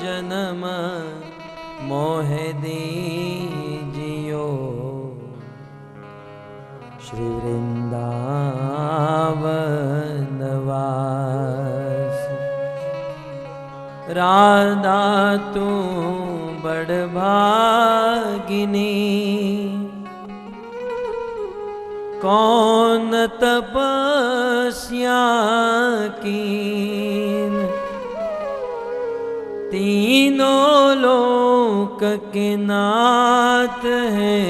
जन्म मोहे दीजियो, श्री वृंदावन वास। राधा तू बड़ भागिनी, कौन तपस्या कीन, तीनों लोक के नाथ है,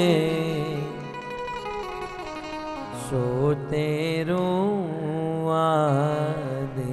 सो तेरो आदे।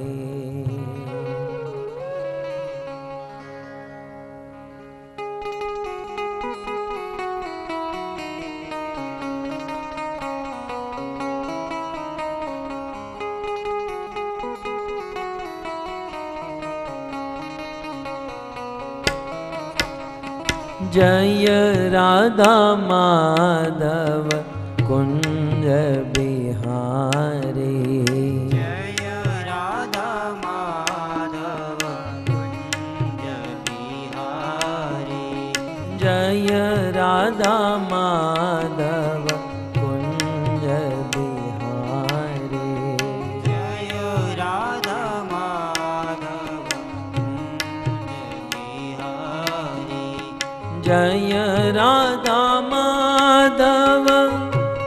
जय राधा माधव कुंज बिहारी, जय राधा माधव कुंज बिहारी, जय राधा माधव कुंज बिहारी, जय राधा माधव कुंज बिहारी, जय राधा माधव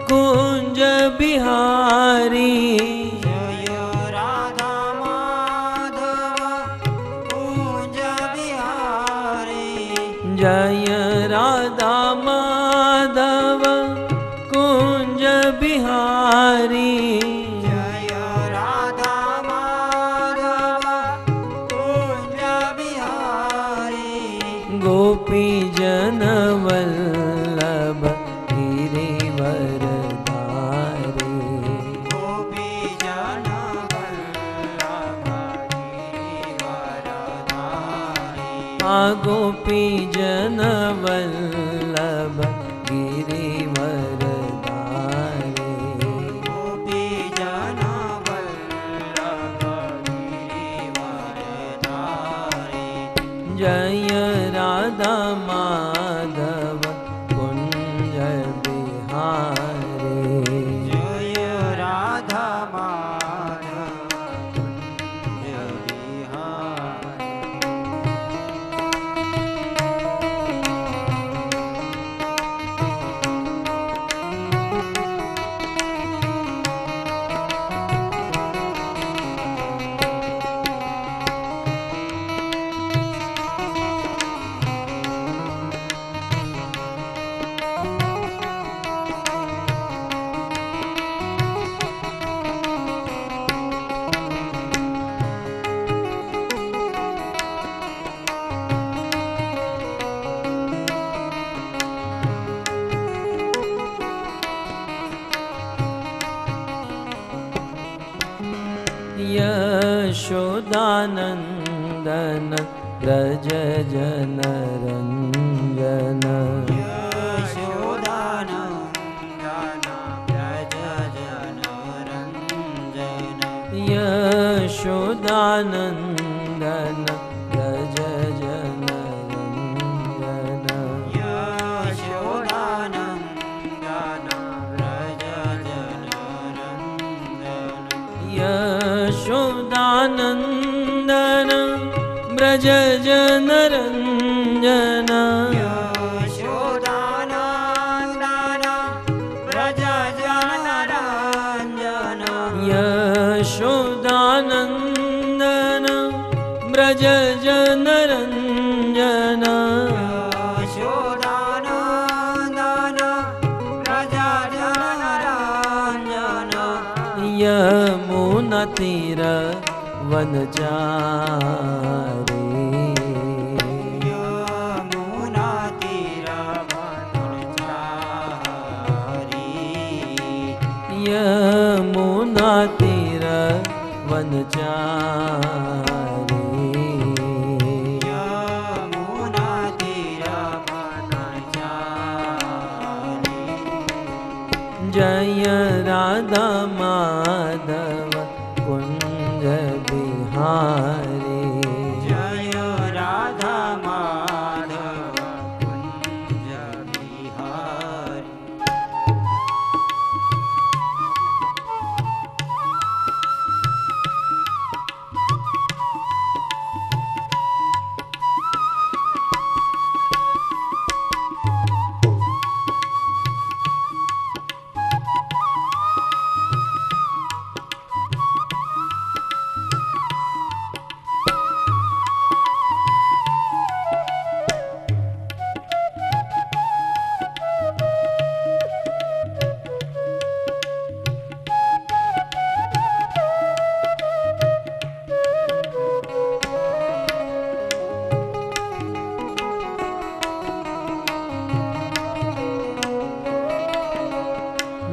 कुंज बिहारी, जय राधा माधव कुंज बिहारी, जय राधा माधव कुंज बिहारी, जय राधा माधव कुंज बिहारी, गोपी जन वल्लभ गिरिवरधारी, गोपी जन वल्लभ गिरिवरधारी, आ गोपी जन वल्लभ गिरिवरधारी, गोपी जन वल्लभ गिरिवरधारी, जय राधा माधव कुंज बिहारी, जय राधा माधव कुंज बिहारी। यशोदानंदन व्रज जन रंजन, यशोदानंदन व्रज जन रंजन, यशोदानंदन व्रज जन रंजन, यशोदानंदन व्रज जन रंजन, यशोदानंदन व्रज जन रंजन, यशोदानंदन व्रज जन रंजन, यशोदानंदन व्रज जन रंजन, यशोदानंदन व्रज जन रंजन, यमुना तीर वनचारी, यमुना तीर वनचारी, यमुना तीर वनचारी, यमुना तीर वनचारी, जय राधा माधव कुंज बिहारी, जय राधा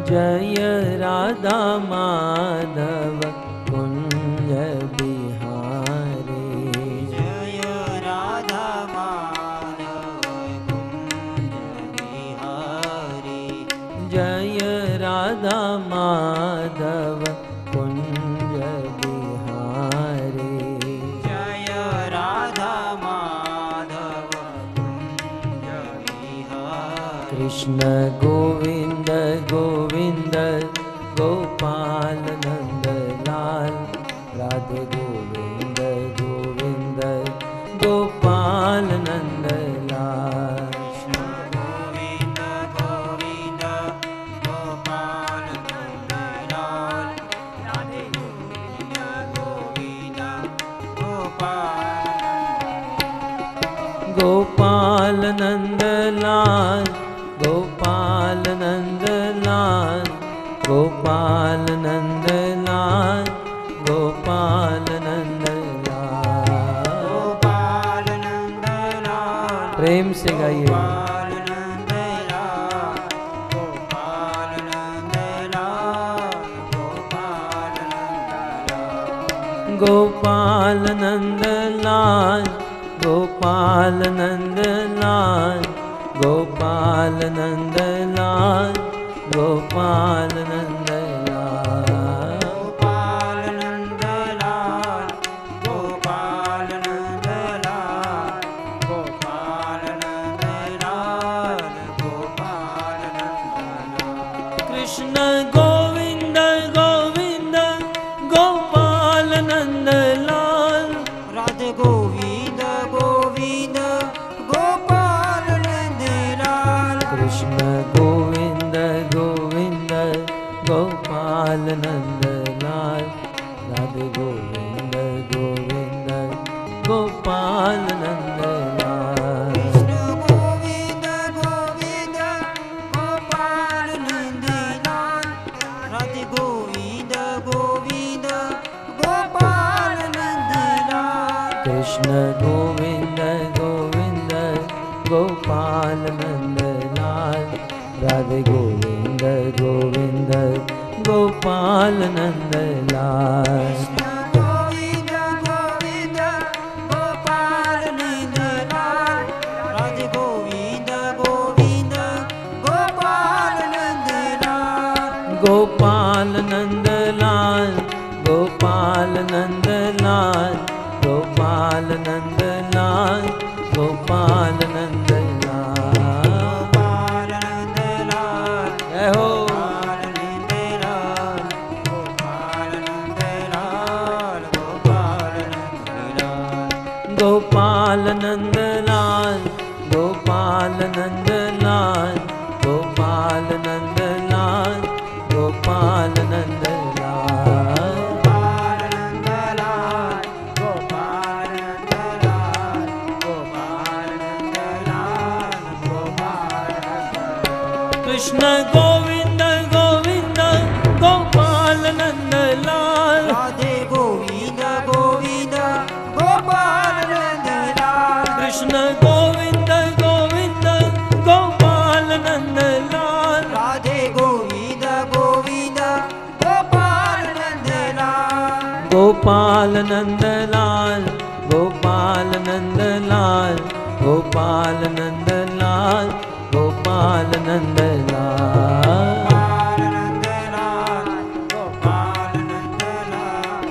जय राधा माधव कुंज बिहारी जय राधा माधव कुंज बिहारी जय राधा माधव कुंज बिहारी जय राधा माधव कुंज बिहारी कृष्ण गोविंद गोविंद गोपाल नंद लाल राधे गोविंद गोविंद गोपाल नंद लाल गोविंद गोविंद गोपाल नंदलाल राधे गोविंद गोविंद गोपाल नंद लाल गोपाल नंद लाल गोपाल नंद लाल गोपाल नंद लाल गोपाल नंदलाल प्रेम से गाइए गोपाल नंदलाल गोपाल नंदलाल गोपाल नंदलाल गोपाल नंद लाल गोपाल नंद लाल गोपाल नंद लाल गोपाल नंदलाल गोपाल नंदलाल गोपाल नंदलाल गोपाल नंदलाल कृष्ण गोविंद गोविंद गोपाल नंद लाल राधे गोविंद गोविंद गोपाल नंदलाल कृष्ण गोविंद गोविंद गोपाल नंद लाल राधे गोविंद गोविंद गोपाल नंद लाल कृष्ण गोविंद गोविंद गोपाल नंदलाल राधे गोविंद गोविंद गोपाल नंदलाल कृष्ण गोविंद गोविंद गोपाल नंद लाल राधे गोविंद गोविंद गोपाल नंद लाल गोविंद गोविंद गोपाल नंदलाल राधे गोविंद गोविंद गोपाल नंदलाल गोपाल नंद लाल गोपाल नंद लाल गोपाल नंद लाल गोपाल नंद लाल गोपाल नंदलाल जय हो गोपाल नंदलाल गोपाल नंदलाल गोपाल नंदलाल गोपाल नंद लाल गोपाल नंद लाल गोपाल नंद लाल गोपाल नंद लाल गोपाल नंदलाल गोपाल नंदलाल गोपाल नंदलाल गोपाल नंदलाल कृष्ण गोविंद गोविंद गोपाल नंद लाल राधे गोविंद गोविंद गोपाल नंदलाल कृष्ण गोविंद गोविंद गोपाल नंद लाल राधे गोविंद गोविंद गोपाल नंदलाल गोपाल नंद लाल गोपाल नंद लाल गोपाल नंद लाल गोपाल नंद लाल गोपाल नंदलाल गोपाल नंदलाल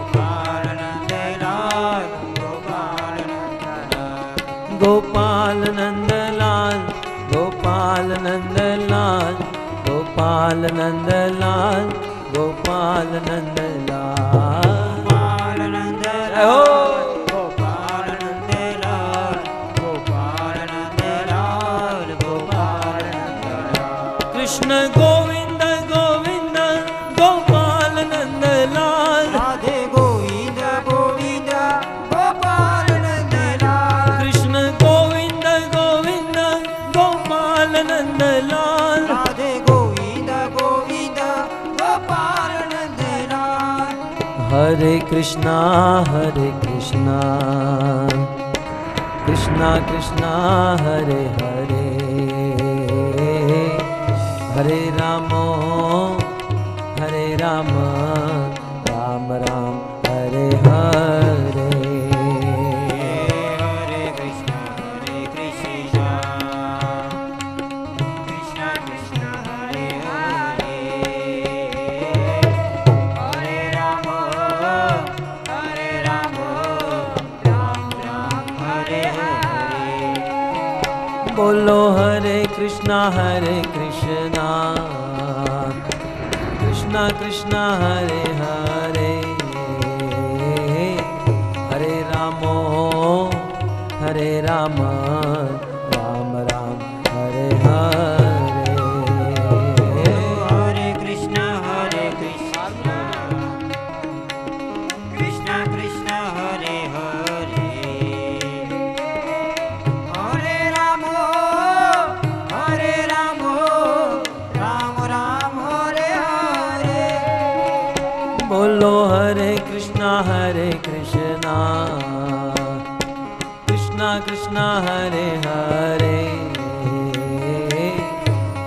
गोपाल नंदलाल गोपाल नंदलाल गोपाल नंद लाल गोपाल नंद लाल गोपाल नंद लाल गोपाल नंद लाल गोपाल नंदलाल गोपाल नंदलाल गोपाल नंदलाल गोपाल नंदलाल कृष्ण गोविंद गोविंद गोपाल नंद लाल राधे गोविंद गोविंद गोपाल नंदलाल कृष्ण गोविंद गोविंद गोपाल नंद लाल राधे गोविंद गोविंद गोपाल नंदलाल हरे कृष्णा कृष्णा कृष्णा हरे हरे हरे राम राम राम हरे हरे। हरे कृष्ण कृष्ण कृष्ण हरे हरे, हरे राम राम राम हरे हरे। बोलो हरे कृष्णा कृष्णा कृष्णा हरे हरे, हरे राम राम राम हरे हरे। हरे कृष्ण कृष्ण कृष्ण हरे हरे, हरे राम राम हरे हरे। बोलो हरे कृष्णा कृष्णा कृष्णा हरे हरे,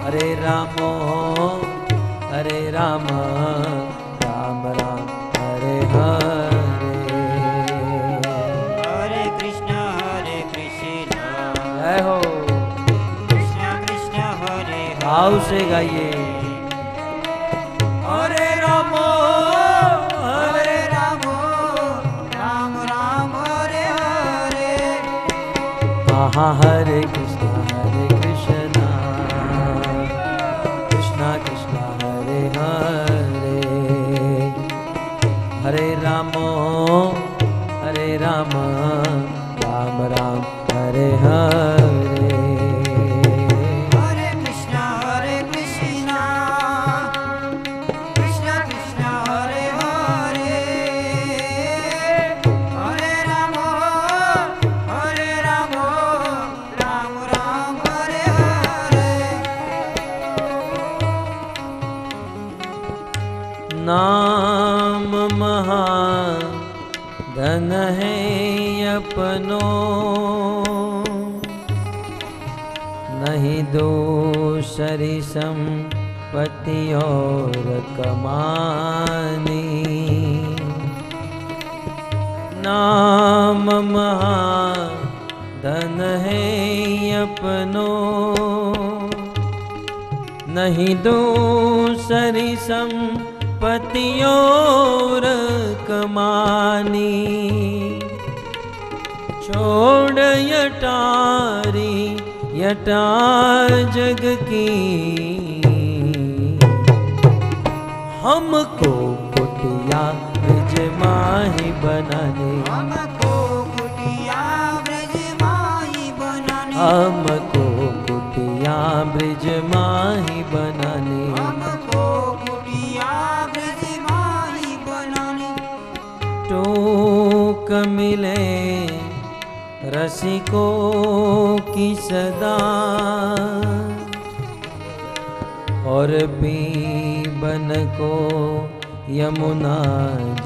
हरे राम राम हरे हरे। हरे कृष्ण जय हो। कृष्ण कृष्ण हरे हरे। भाव से गाइए। हरे राम राम हरे हरे। हाँ हरे कृष्णा कृष्णा कृष्णा हरे हरे, हरे राम राम हरे हरे। हरे कृष्ण कृष्ण कृष्ण हरे हरे, हरे राम राम हरे हरे। नाम महाधन है अपनो, नहीं दूसरी संपत्ति और कमानी। नाम महाधन है अपनो, नहीं दूसरी संपत्ति और कमानी। छोड़ यटा जग की, हमको कुटिया ब्रज माही बनाने, हमको कुटिया ब्रज माही बनाने, हमको कुटिया ब्रज माही बनाने। हमको कुटिया ब्रज माही बनाने। टोक मिले रसिकों की सदा, और पीबन को यमुना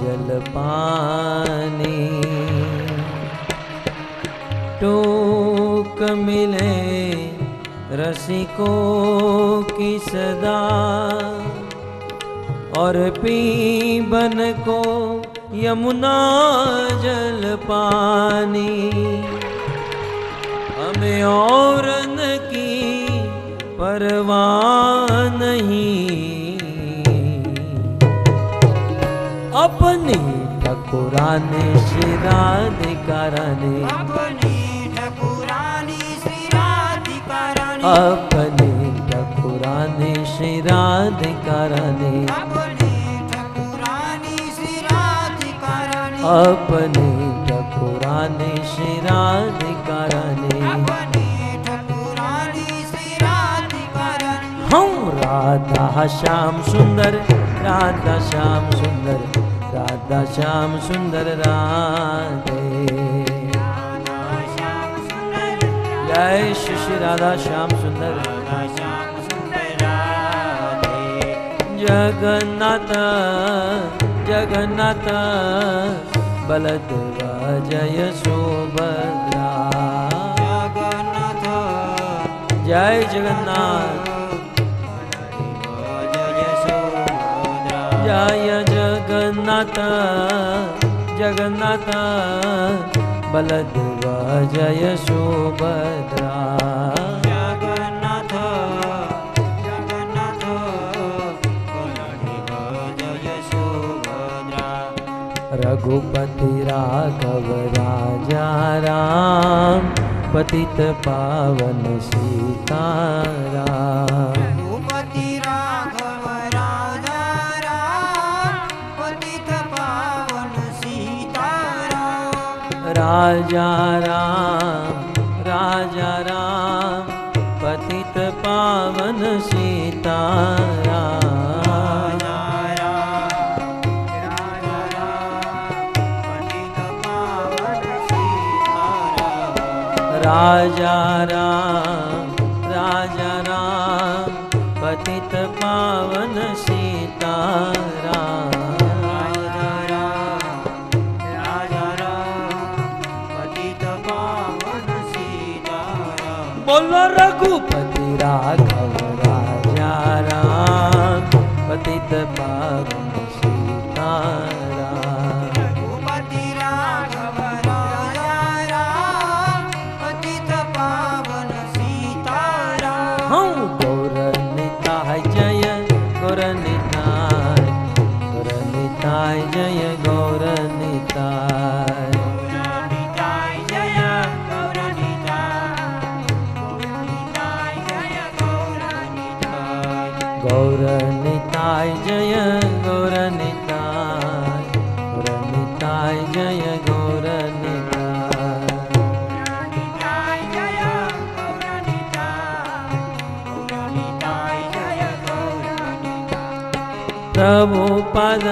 जल पानी। टोक मिले रसिकों की सदा, और पीबन को यमुना जल पानी। हमें औरन की परवाह नहीं, अपनी ठकुरानी श्री राधिका रानी, अपनी ठकुरानी श्री राधिका रानी, अपनी ठकुरानी श्री राधिका रानी, अपनी ठकुरानी श्री राधिका रानी, अपनी ठकुरानी श्री राधिका रानी। अपनी ठकुरानी श्री राधिका रानी। हम राधा श्याम सुंदर, राधा श्याम सुंदर, राधा श्याम सुंदर राधे। राधा श्याम सुंदर, जय श्री श्री राधा श्याम सुंदर। राधा श्याम सुंदर राधे। जगन्नाथ जगन्नाथ बलदेवा जय सुभद्रा। जगन्नाथ जय जगन्नाथ। जय जगन्नाथ जगन्नाथ बलदेवा जय सुभद्रा जगन्नाथ जगन्नाथ बलदेव जय सुभद्रा रघुपति राघव राजा राम पतित पावन सीताराम रघुपति राघव राजा राम पतित पावन सीताराम राजा राम पतित पावन सीताराम राजा राम पतित पावन सीताराम बोलो रघुपति राघव राजा राम पतित पावन सीताराम रघुपति राघव राजा राम पतित पावन सीताराम हम गौरनिताय जय गौरनिताय गौरनिताय जय गौरनिताय गौरनिताय जय गौरनिताय गौरनिताय जय गौरनिताय गौरनिताय जय गौरनिताय गौरनिताय जय गौरनिताय जय गौरनिताय प्रभुपद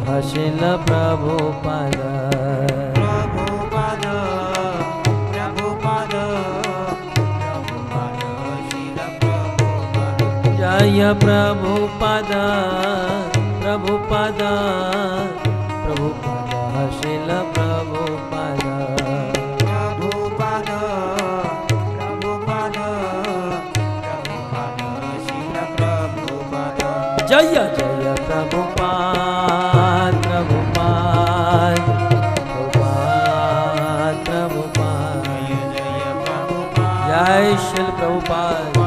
हशिल प्रभुपद प्रभुपद शील प्रभुपद जय प्रभुपद हशिल प्रभुपद प्रभुपद शील प्रभुपद जय जय प्रभुपाद जय प्रभुपद जय शिल प्रभुपाद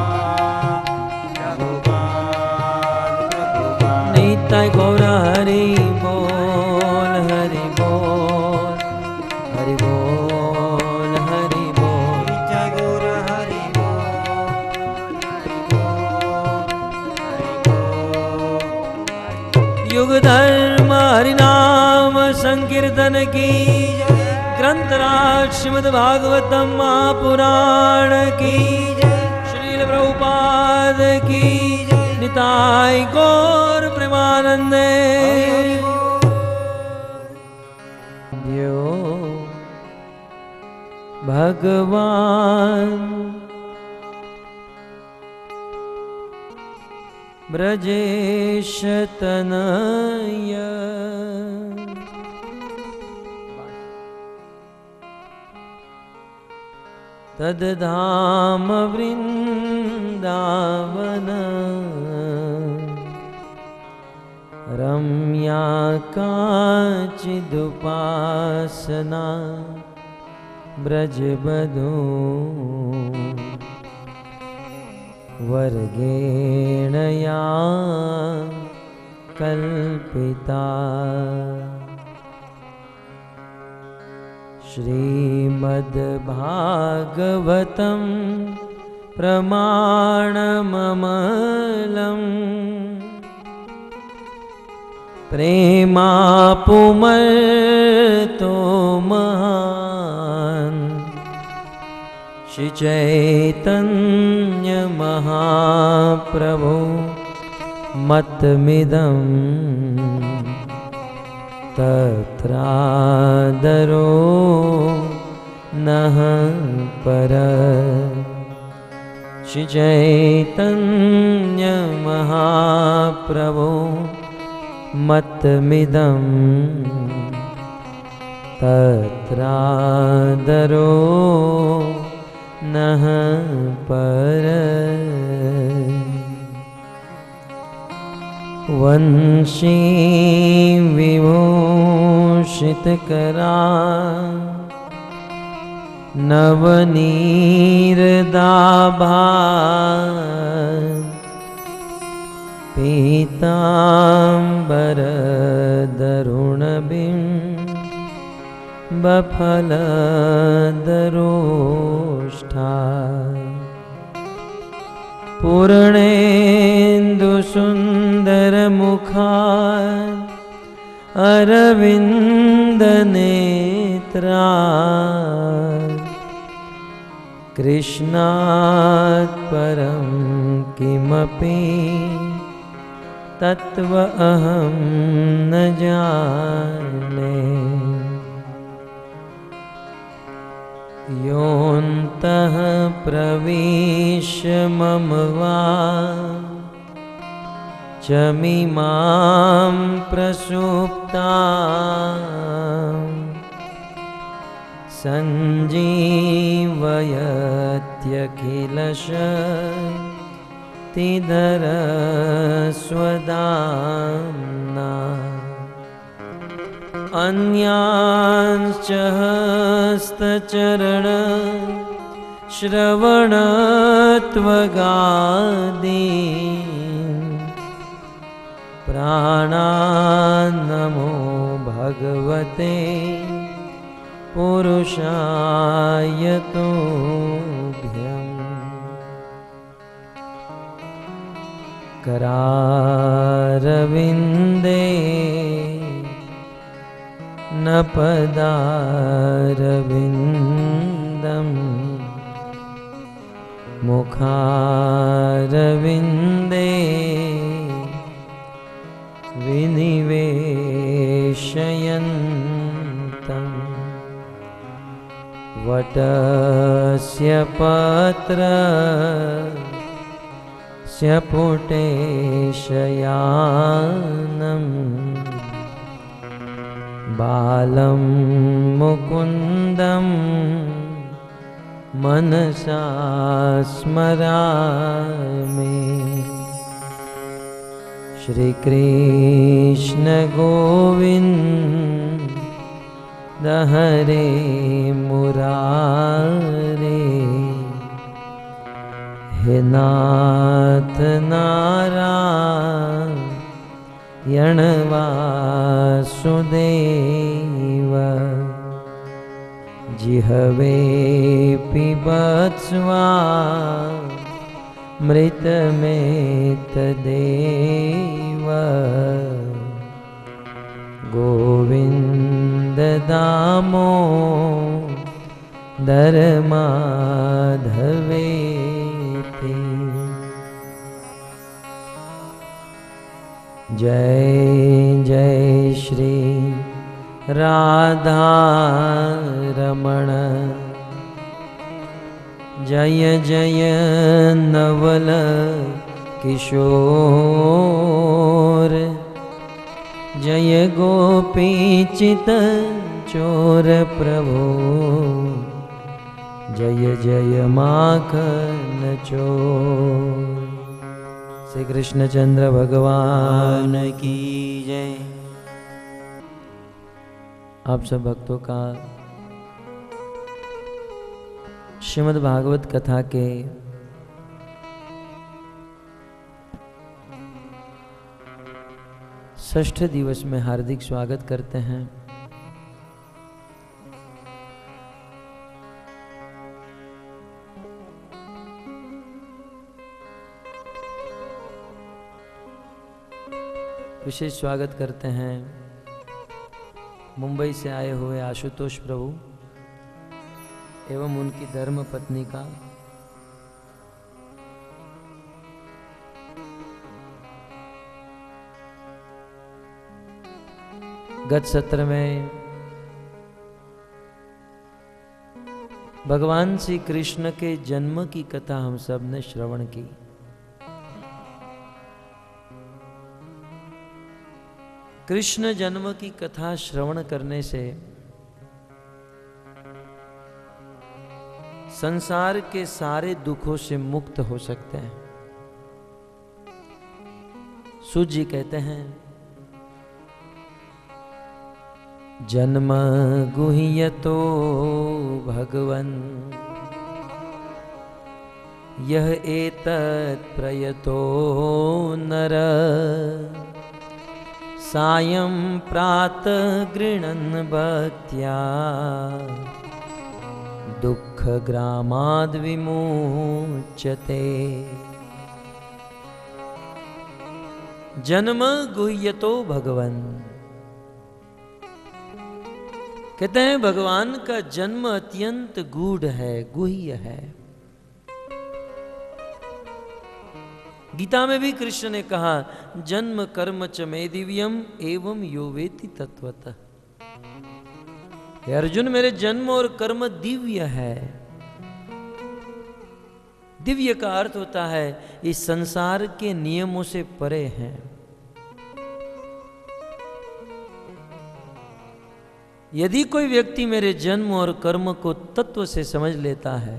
निताय गौर हरि बोल हरि बोल हरि बोल हरि बोल जय गौर हरि बोल युग धर्म हरि नाम संकीर्तन की ग्रंथराज श्रीमद् भागवतम महापुराण की श्रील प्रभुपाद की निताय गौर प्रेमानंदे यो भगवान ब्रजेश तनय तद्धाम वृंदावन रम्या काचिदुपासना ब्रजबधू वर्गेण या कल्पिता श्रीमद्भागवतं प्रमाणममलम् प्रेमापुमर्तो महान् श्री चैतन्य महाप्रभु मतमिदं तत्रादरो नः पर श्री चैतन्य महाप्रभु मतमिदं तत्रादरो नः पर वंशी विभूषित करा नवनीरदाभा पीतांबर दरुणबिंबफलदरोष्ठा पूर्णेन्दुसुन्दरमुखा अरविन्दनेत्रा कृष्णात् परं किमपि तत्त्व अहं न जाने। योऽन्तः प्रविश्य मम वाचमिमां प्रसुप्तां सञ्जीवयत्यखिलशक्तिधरस्वदाम्ना अन्यांश्च हस्तचरण श्रवणत्वगादीन् प्राणान्नमो भगवते पुरुषाय तुभ्यम्। करारविन्दे न पदारविन्दम् मुखारविन्दे विनिवेशयन्तम्। वटस्य पत्रस्य पुटे शयानम् बालं मुकुन्दं मनसा स्मरामि। श्रीकृष्ण गोविन्द हरे मुरारे हे नाथ नारायण वासुदेव जिह्वे पिबत्स्वामृतमेतदेव गोविन्द दामोदर माधवेति। जय जय श्री राधा रमण जय जय नवल किशोर जय गोपीचित चोर प्रभो जय जय माखन चोर। श्री कृष्णचंद्र भगवान की जय। आप सब भक्तों का श्रीमद् भागवत कथा के षष्ठ दिवस में हार्दिक स्वागत करते हैं। विशेष स्वागत करते हैं मुंबई से आए हुए आशुतोष प्रभु एवं उनकी धर्म पत्नी का। गत सत्र में भगवान श्री कृष्ण के जन्म की कथा हम सब ने श्रवण की। कृष्ण जन्म की कथा श्रवण करने से संसार के सारे दुखों से मुक्त हो सकते हैं, सूत जी कहते हैं, जन्म गुह्यतो भगवन यह एतत् प्रयतो नर सायं प्रातः गृह्णन् भक्त्या दुःखग्रामाद् विमुच्यते। जन्म गुह्यतो भगवन, कहते हैं भगवान का जन्म अत्यंत गूढ़ है, गुह्य है। गीता में भी कृष्ण ने कहा, जन्म कर्म च मे दिव्यम एवं यो वेति तत्वतः। हे अर्जुन, मेरे जन्म और कर्म दिव्य है। दिव्य का अर्थ होता है इस संसार के नियमों से परे हैं। यदि कोई व्यक्ति मेरे जन्म और कर्म को तत्व से समझ लेता है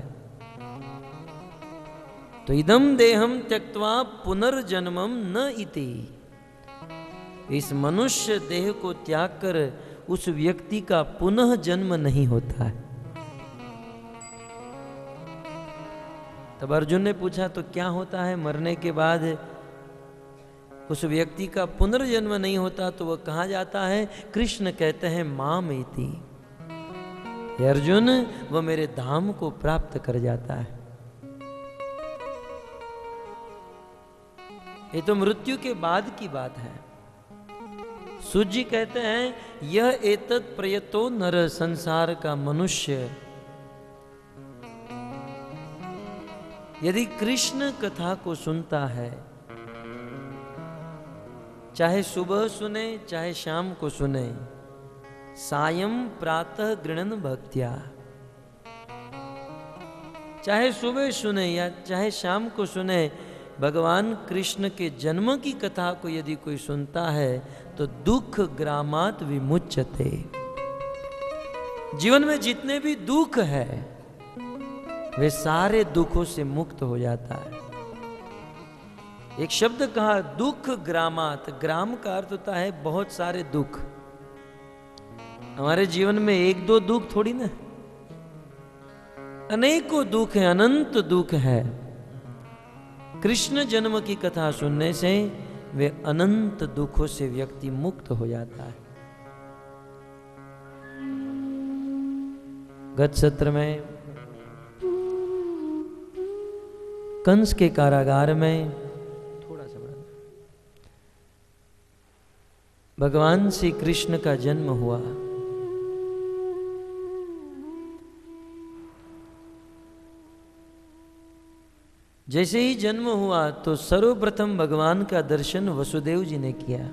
तो इदम देहम त्यक्त्वा पुनर्जन्मम न इति, इस मनुष्य देह को त्याग कर उस व्यक्ति का पुनः जन्म नहीं होता है। तब अर्जुन ने पूछा, तो क्या होता है मरने के बाद उस व्यक्ति का पुनर्जन्म नहीं होता, तो वह कहाँ जाता है? कृष्ण कहते हैं माम इति, हे अर्जुन, वह मेरे धाम को प्राप्त कर जाता है। ये तो मृत्यु के बाद की बात है। सूत जी कहते हैं, यह एतत् प्रयतो नर, संसार का मनुष्य यदि कृष्ण कथा को सुनता है, चाहे सुबह सुने चाहे शाम को सुने, सायं प्रातः गृह्णन् भक्त्या, चाहे सुबह सुने या चाहे शाम को सुने, भगवान कृष्ण के जन्म की कथा को यदि कोई सुनता है तो दुख ग्रामात् विमुच्यते, जीवन में जितने भी दुख है वे सारे दुखों से मुक्त हो जाता है। एक शब्द कहा दुख ग्रामात्, ग्राम का अर्थ होता है बहुत सारे दुख। हमारे जीवन में एक दो दुख थोड़ी ना, अनेकों दुख है, अनंत दुख है। कृष्ण जन्म की कथा सुनने से वे अनंत दुखों से व्यक्ति मुक्त हो जाता है। गत सत्र में कंस के कारागार में थोड़ा सा भगवान श्री कृष्ण का जन्म हुआ। जैसे ही जन्म हुआ तो सर्वप्रथम भगवान का दर्शन वसुदेव जी ने किया।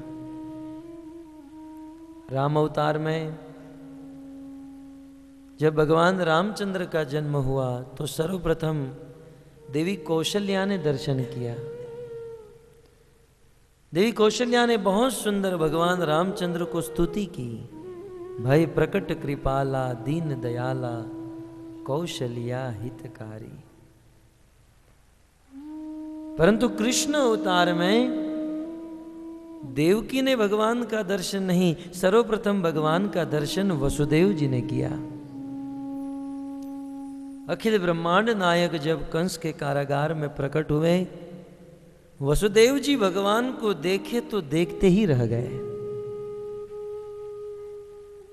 राम अवतार में जब भगवान रामचंद्र का जन्म हुआ तो सर्वप्रथम देवी कौशल्या ने दर्शन किया। देवी कौशल्या ने बहुत सुंदर भगवान रामचंद्र को स्तुति की, भय प्रकट कृपाला दीन दयाला कौशल्या हितकारी। परंतु कृष्ण अवतार में देवकी ने भगवान का दर्शन नहीं, सर्वप्रथम भगवान का दर्शन वसुदेव जी ने किया। अखिल ब्रह्मांड नायक जब कंस के कारागार में प्रकट हुए, वसुदेव जी भगवान को देखे तो देखते ही रह गए।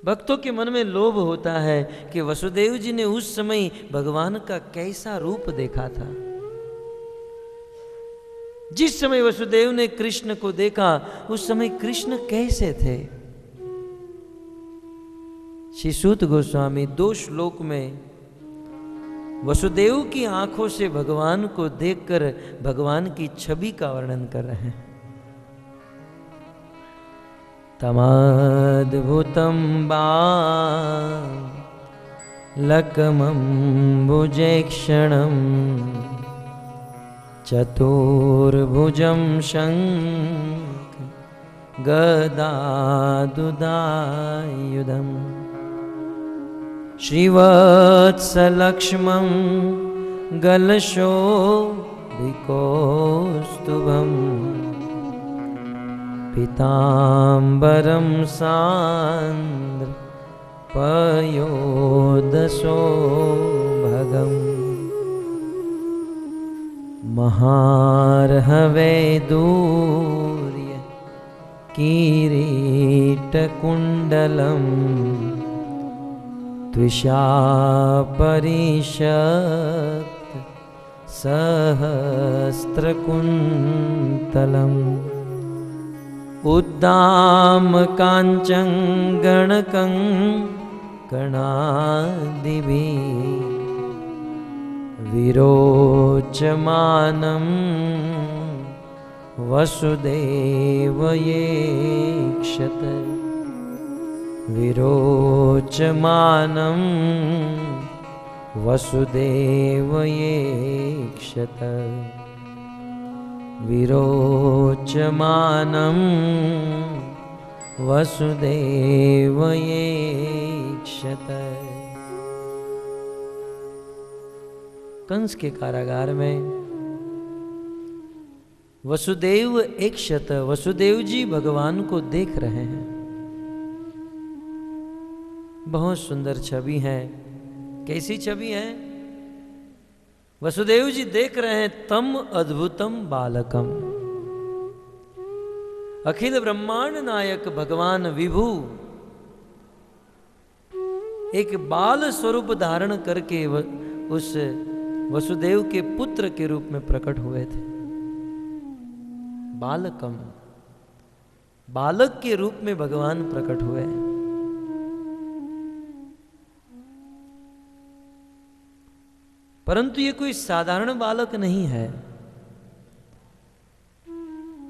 भक्तों के मन में लोभ होता है कि वसुदेव जी ने उस समय भगवान का कैसा रूप देखा था। जिस समय वसुदेव ने कृष्ण को देखा उस समय कृष्ण कैसे थे? श्री सूत गोस्वामी 2 श्लोक में वसुदेव की आंखों से भगवान को देखकर भगवान की छवि का वर्णन कर रहे हैं। तमाद्भुतं बालकमं भुजेक्षणं चतुर्भुजं शंख गदायुधम् श्रीवत्सलक्ष्मं गलशोभिकौस्तुभम् पीताम्बरं सान्द्र पयोदशोभगम् महार्हवैदूर्य किरीटकुण्डलम् द्विषापरिषत् सहस्रकुन्तलम् उद्दामकाञ्चं गणकं गणादिभिः विरोचमानं वसुदेवयेक्षत विरोचमानं वसुदेवयेक्षत विरोचमानं वसुदेवयेक्षत। कंस के कारागार में वसुदेव एकशत, वसुदेव जी भगवान को देख रहे हैं। बहुत सुंदर छवि है। कैसी छवि है? वसुदेव जी देख रहे हैं तम अद्भुतम बालकम, अखिल ब्रह्मांड नायक भगवान विभु एक बाल स्वरूप धारण करके उस वसुदेव के पुत्र के रूप में प्रकट हुए थे। बालकम, बालक के रूप में भगवान प्रकट हुए हैं। परंतु ये कोई साधारण बालक नहीं है।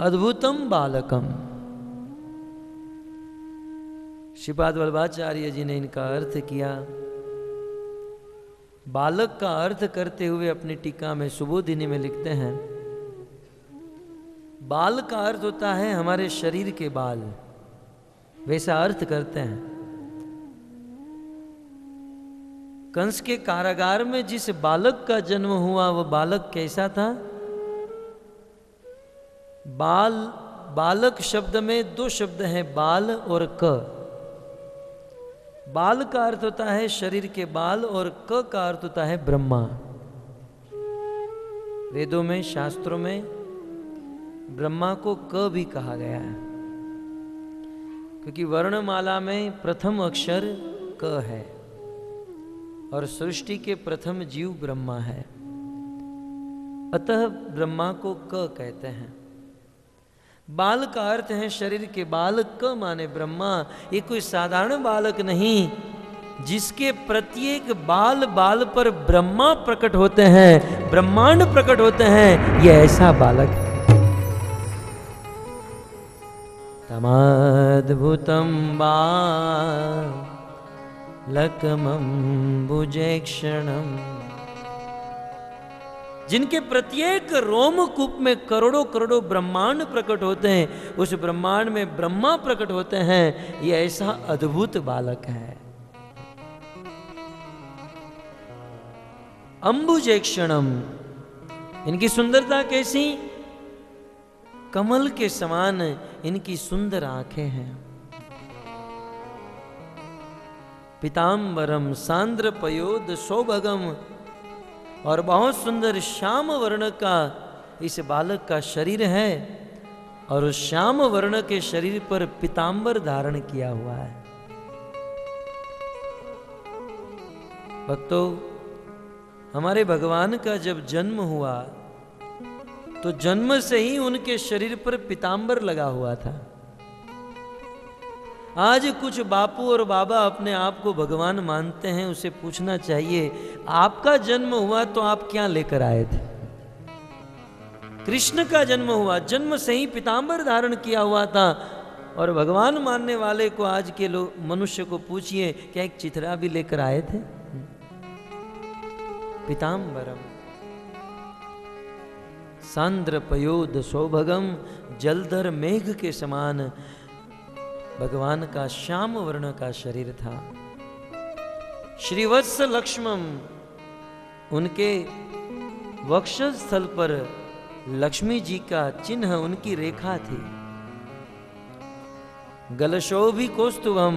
अद्भुतम बालकम। श्रीपाद वल्लभाचार्य जी ने इनका अर्थ किया। बालक का अर्थ करते हुए अपनी टीका में सुबोधिनी में लिखते हैं, बाल का अर्थ होता है हमारे शरीर के बाल, वैसा अर्थ करते हैं। कंस के कारागार में जिस बालक का जन्म हुआ वह बालक कैसा था? बाल, बालक शब्द में दो शब्द हैं, बाल और क। बाल का अर्थ होता है शरीर के बाल और क का अर्थ होता है ब्रह्मा। वेदों में, शास्त्रों में ब्रह्मा को क भी कहा गया है, क्योंकि वर्णमाला में प्रथम अक्षर क है और सृष्टि के प्रथम जीव ब्रह्मा है, अतः ब्रह्मा को क कहते हैं। बाल का अर्थ है शरीर के बाल, क माने ब्रह्मा। ये कोई साधारण बालक नहीं, जिसके प्रत्येक बाल बाल पर ब्रह्मा प्रकट होते हैं, ब्रह्मांड प्रकट होते हैं, ये ऐसा बालक है। तमद्भुतं बालकमम्बुजेक्षणम्, जिनके प्रत्येक रोमकूप में करोड़ों करोड़ों ब्रह्मांड प्रकट होते हैं, उस ब्रह्मांड में ब्रह्मा प्रकट होते हैं, ये ऐसा अद्भुत बालक है। अम्बुजेक्षणम, इनकी सुंदरता कैसी? कमल के समान इनकी सुंदर आंखें हैं। पीताम्बरम सांद्र पयोद सौभगम, और बहुत सुंदर श्याम वर्ण का इस बालक का शरीर है, और उस श्याम वर्ण के शरीर पर पीताम्बर धारण किया हुआ है। भक्तों, हमारे भगवान का जब जन्म हुआ तो जन्म से ही उनके शरीर पर पीताम्बर लगा हुआ था। आज कुछ बापू और बाबा अपने आप को भगवान मानते हैं, उसे पूछना चाहिए आपका जन्म हुआ तो आप क्या लेकर आए थे? कृष्ण का जन्म हुआ, जन्म से ही पीताम्बर धारण किया हुआ था, और भगवान मानने वाले को आज के लोग मनुष्य को पूछिए क्या एक चिथड़ा भी लेकर आए थे? पीताम्बरम सांद्र पयोद सौभगम, जलधर मेघ के समान भगवान का श्याम वर्ण का शरीर था। श्रीवत्स लक्ष्मण, उनके वक्षस्थल पर लक्ष्मी जी का चिन्ह, उनकी रेखा थी। गलशोभी कौस्तुभम,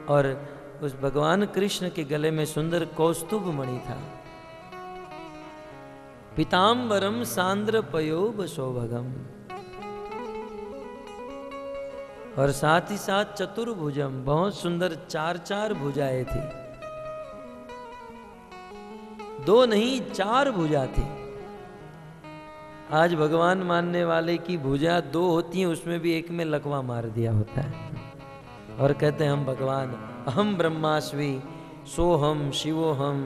और उस भगवान कृष्ण के गले में सुंदर कौस्तुभ मणि था। पीताम्बरम सांद्र पयोभ सौभगम, और साथ ही साथ चतुर्भुजम, बहुत सुंदर 4-4 भुजाएं थी। 2 नहीं 4 भुजा थी। आज भगवान मानने वाले की भुजा 2 होती हैं, उसमें भी एक में लकवा मार दिया होता है और कहते हैं हम भगवान, अहम ब्रह्मास्मि सोहम शिवोहम।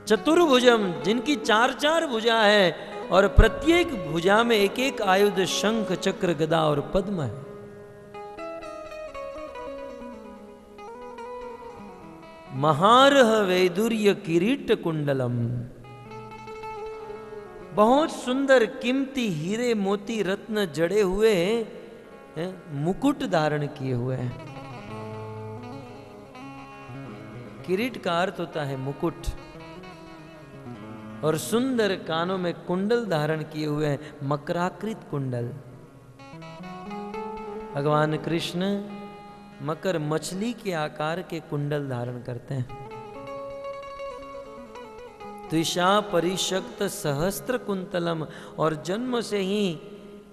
चतुर्भुजम, जिनकी 4-4 भुजा है और प्रत्येक भुजा में एक एक आयुध, शंख चक्र गदा और पद्म है। महारह वैदुर्य किरीट कुंडलम, बहुत सुंदर कीमती हीरे मोती रत्न जड़े हुए मुकुट धारण किए हुए हैं। किरीट का अर्थ होता है मुकुट, और सुंदर कानों में कुंडल धारण किए हुए हैं, मकराकृत कुंडल। भगवान कृष्ण मकर मछली के आकार के कुंडल धारण करते हैं। त्रिशा परिशक्त सहस्त्र कुंतलम, और जन्म से ही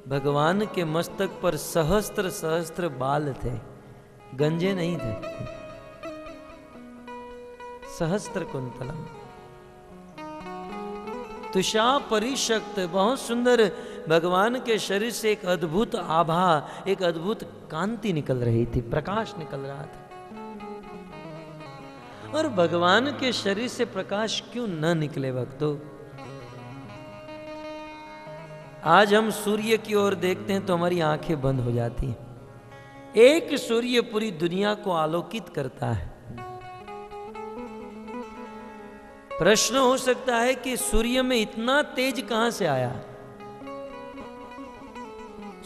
भगवान के मस्तक पर सहस्त्र सहस्त्र बाल थे, गंजे नहीं थे। सहस्त्र कुंतलम, तुषा परिशक्त, बहुत सुंदर। भगवान के शरीर से एक अद्भुत आभा, एक अद्भुत कांति निकल रही थी, प्रकाश निकल रहा था। और भगवान के शरीर से प्रकाश क्यों न निकले भक्तों? आज हम सूर्य की ओर देखते हैं तो हमारी आंखें बंद हो जाती हैं। एक सूर्य पूरी दुनिया को आलोकित करता है। प्रश्न हो सकता है कि सूर्य में इतना तेज कहां से आया?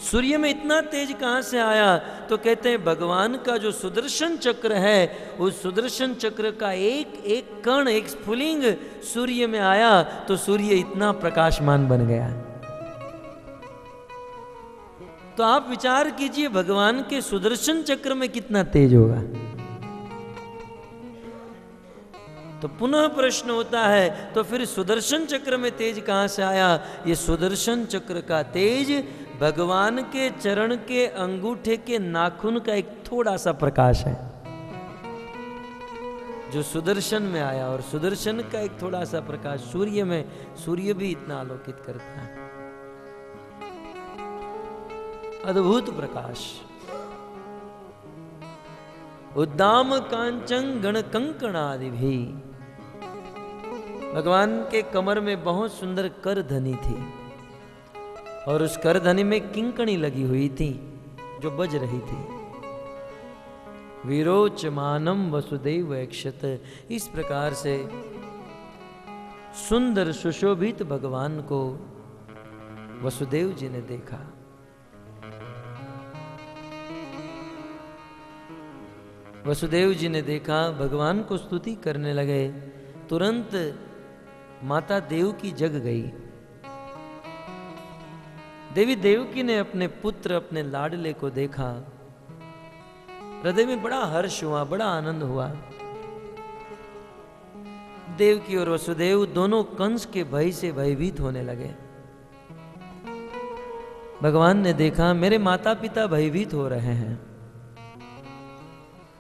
सूर्य में इतना तेज कहां से आया? तो कहते हैं भगवान का जो सुदर्शन चक्र है, उस सुदर्शन चक्र का एक एक कण, एक स्फुलिंग सूर्य में आया तो सूर्य इतना प्रकाशमान बन गया। तो आप विचार कीजिए भगवान के सुदर्शन चक्र में कितना तेज होगा। तो पुनः प्रश्न होता है, तो फिर सुदर्शन चक्र में तेज कहां से आया? ये सुदर्शन चक्र का तेज भगवान के चरण के अंगूठे के नाखून का एक थोड़ा सा प्रकाश है जो सुदर्शन में आया, और सुदर्शन का एक थोड़ा सा प्रकाश सूर्य में, सूर्य भी इतना आलोकित करता है। अद्भुत प्रकाश। उद्दाम कांचन गण कंकणादि भी, भगवान के कमर में बहुत सुंदर करधनी थी, और उस करधनी में किंकणी लगी हुई थी जो बज रही थी। विरोचमानम वसुदेव ऐक्षत, इस प्रकार से सुंदर सुशोभित भगवान को वसुदेव जी ने देखा। वसुदेव जी ने देखा, भगवान को स्तुति करने लगे। तुरंत माता देवकी जग गई। देवी देवकी ने अपने पुत्र, अपने लाडले को देखा। हृदय में बड़ा हर्ष हुआ, बड़ा आनंद हुआ। देवकी और वसुदेव दोनों कंस के भय से भयभीत होने लगे। भगवान ने देखा मेरे माता पिता भयभीत हो रहे हैं।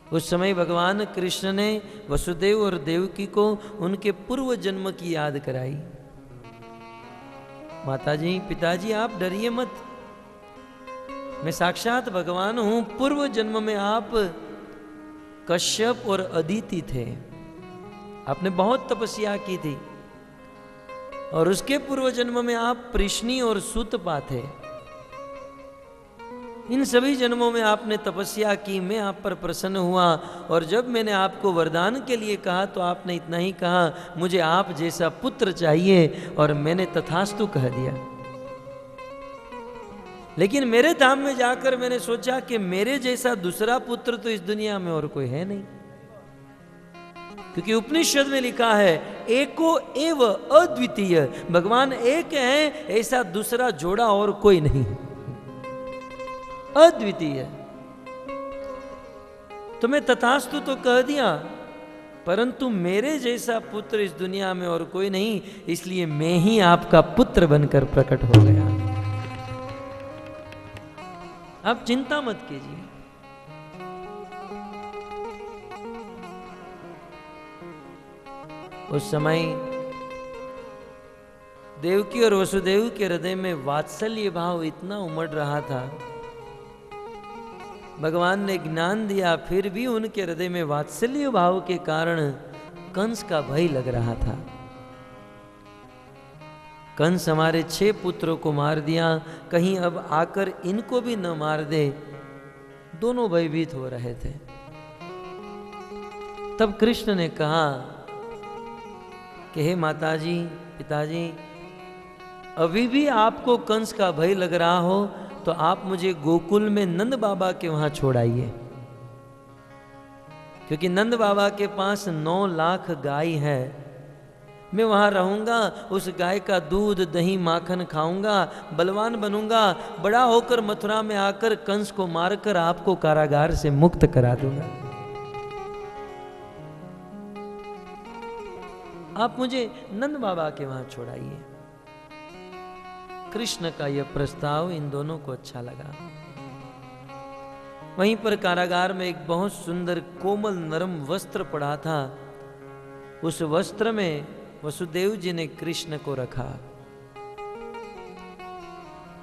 उस समय भगवान कृष्ण ने वसुदेव और देवकी को उनके पूर्व जन्म की याद कराई। माताजी, पिताजी, आप डरिए मत, मैं साक्षात भगवान हूं। पूर्व जन्म में आप कश्यप और अदिति थे, आपने बहुत तपस्या की थी, और उसके पूर्व जन्म में आप पृश्नि और सूतपा थे। इन सभी जन्मों में आपने तपस्या की, मैं आप पर प्रसन्न हुआ, और जब मैंने आपको वरदान के लिए कहा तो आपने इतना ही कहा, मुझे आप जैसा पुत्र चाहिए, और मैंने तथास्तु कह दिया। लेकिन मेरे धाम में जाकर मैंने सोचा कि मेरे जैसा दूसरा पुत्र तो इस दुनिया में और कोई है नहीं, क्योंकि उपनिषद में लिखा है एको एव अद्वितीय, भगवान एक है, ऐसा दूसरा जोड़ा और कोई नहीं। अद्वितीय है। तुम्हें तथास्तु तो कह दिया, परंतु मेरे जैसा पुत्र इस दुनिया में और कोई नहीं, इसलिए मैं ही आपका पुत्र बनकर प्रकट हो गया। आप चिंता मत कीजिए। उस समय देवकी और वसुदेव के हृदय में वात्सल्य भाव इतना उमड़ रहा था। भगवान ने ज्ञान दिया, फिर भी उनके हृदय में वात्सल्य भाव के कारण कंस का भय लग रहा था। कंस हमारे 6 पुत्रों को मार दिया, कहीं अब आकर इनको भी न मार दे। दोनों भयभीत हो रहे थे। तब कृष्ण ने कहा कि हे माताजी, पिताजी, अभी भी आपको कंस का भय लग रहा हो तो आप मुझे गोकुल में नंद बाबा के वहां छोड़ाइए, क्योंकि नंद बाबा के पास 9 लाख गाय है। मैं वहां रहूंगा, उस गाय का दूध, दही, माखन खाऊंगा, बलवान बनूंगा, बड़ा होकर मथुरा में आकर कंस को मारकर आपको कारागार से मुक्त करा दूंगा। आप मुझे नंद बाबा के वहां छोड़ाइए। कृष्ण का यह प्रस्ताव इन दोनों को अच्छा लगा। वहीं पर कारागार में एक बहुत सुंदर कोमल नरम वस्त्र पड़ा था। उस वस्त्र में वसुदेव जी ने कृष्ण को रखा।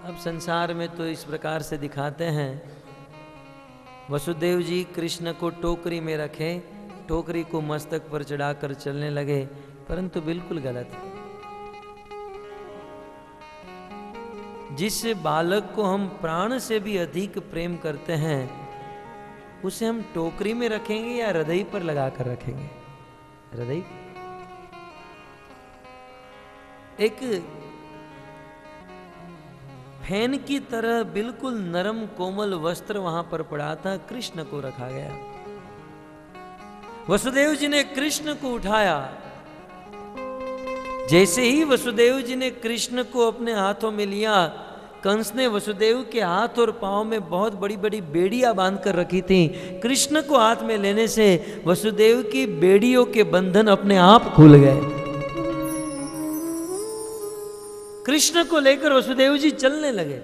अब संसार में तो इस प्रकार से दिखाते हैं, वसुदेव जी कृष्ण को टोकरी में रखे, टोकरी को मस्तक पर चढ़ाकर चलने लगे, परंतु बिल्कुल गलत है। जिस बालक को हम प्राण से भी अधिक प्रेम करते हैं, उसे हम टोकरी में रखेंगे या हृदय पर लगाकर रखेंगे? हृदय। एक फैन की तरह बिल्कुल नरम कोमल वस्त्र वहां पर पड़ा था, कृष्ण को रखा गया। वसुदेव जी ने कृष्ण को उठाया। जैसे ही वसुदेव जी ने कृष्ण को अपने हाथों में लिया, कंस ने वसुदेव के हाथ और पांव में बहुत बड़ी बड़ी बेड़ियां बांधकर रखी थी। कृष्ण को हाथ में लेने से वसुदेव की बेड़ियों के बंधन अपने आप खुल गए। कृष्ण को लेकर वसुदेव जी चलने लगे,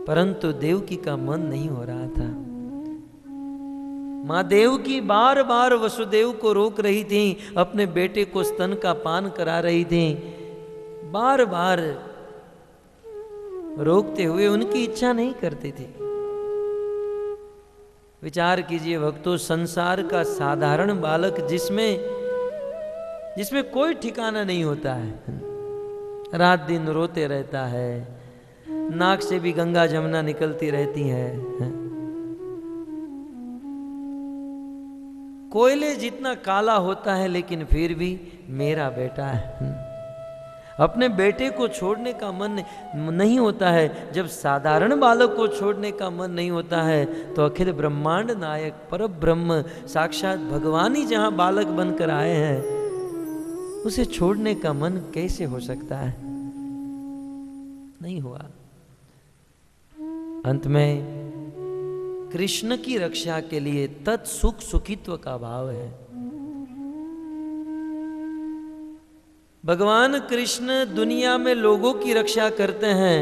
परंतु देवकी का मन नहीं हो रहा था। मां देवकी बार बार वसुदेव को रोक रही थी, अपने बेटे को स्तन का पान करा रही थी। बार बार रोकते हुए उनकी इच्छा नहीं करती थी। विचार कीजिए भक्तों, संसार का साधारण बालक जिसमें कोई ठिकाना नहीं होता है, रात दिन रोते रहता है, नाक से भी गंगा जमुना निकलती रहती है, कोयले जितना काला होता है, लेकिन फिर भी मेरा बेटा है। अपने बेटे को छोड़ने का मन नहीं होता है। जब साधारण बालक को छोड़ने का मन नहीं होता है, तो अखिल ब्रह्मांड नायक पर ब्रह्म साक्षात भगवान ही जहां बालक बनकर आए हैं, उसे छोड़ने का मन कैसे हो सकता है? नहीं हुआ। अंत में कृष्ण की रक्षा के लिए तत्सुख सुखित्व का भाव है। भगवान कृष्ण दुनिया में लोगों की रक्षा करते हैं,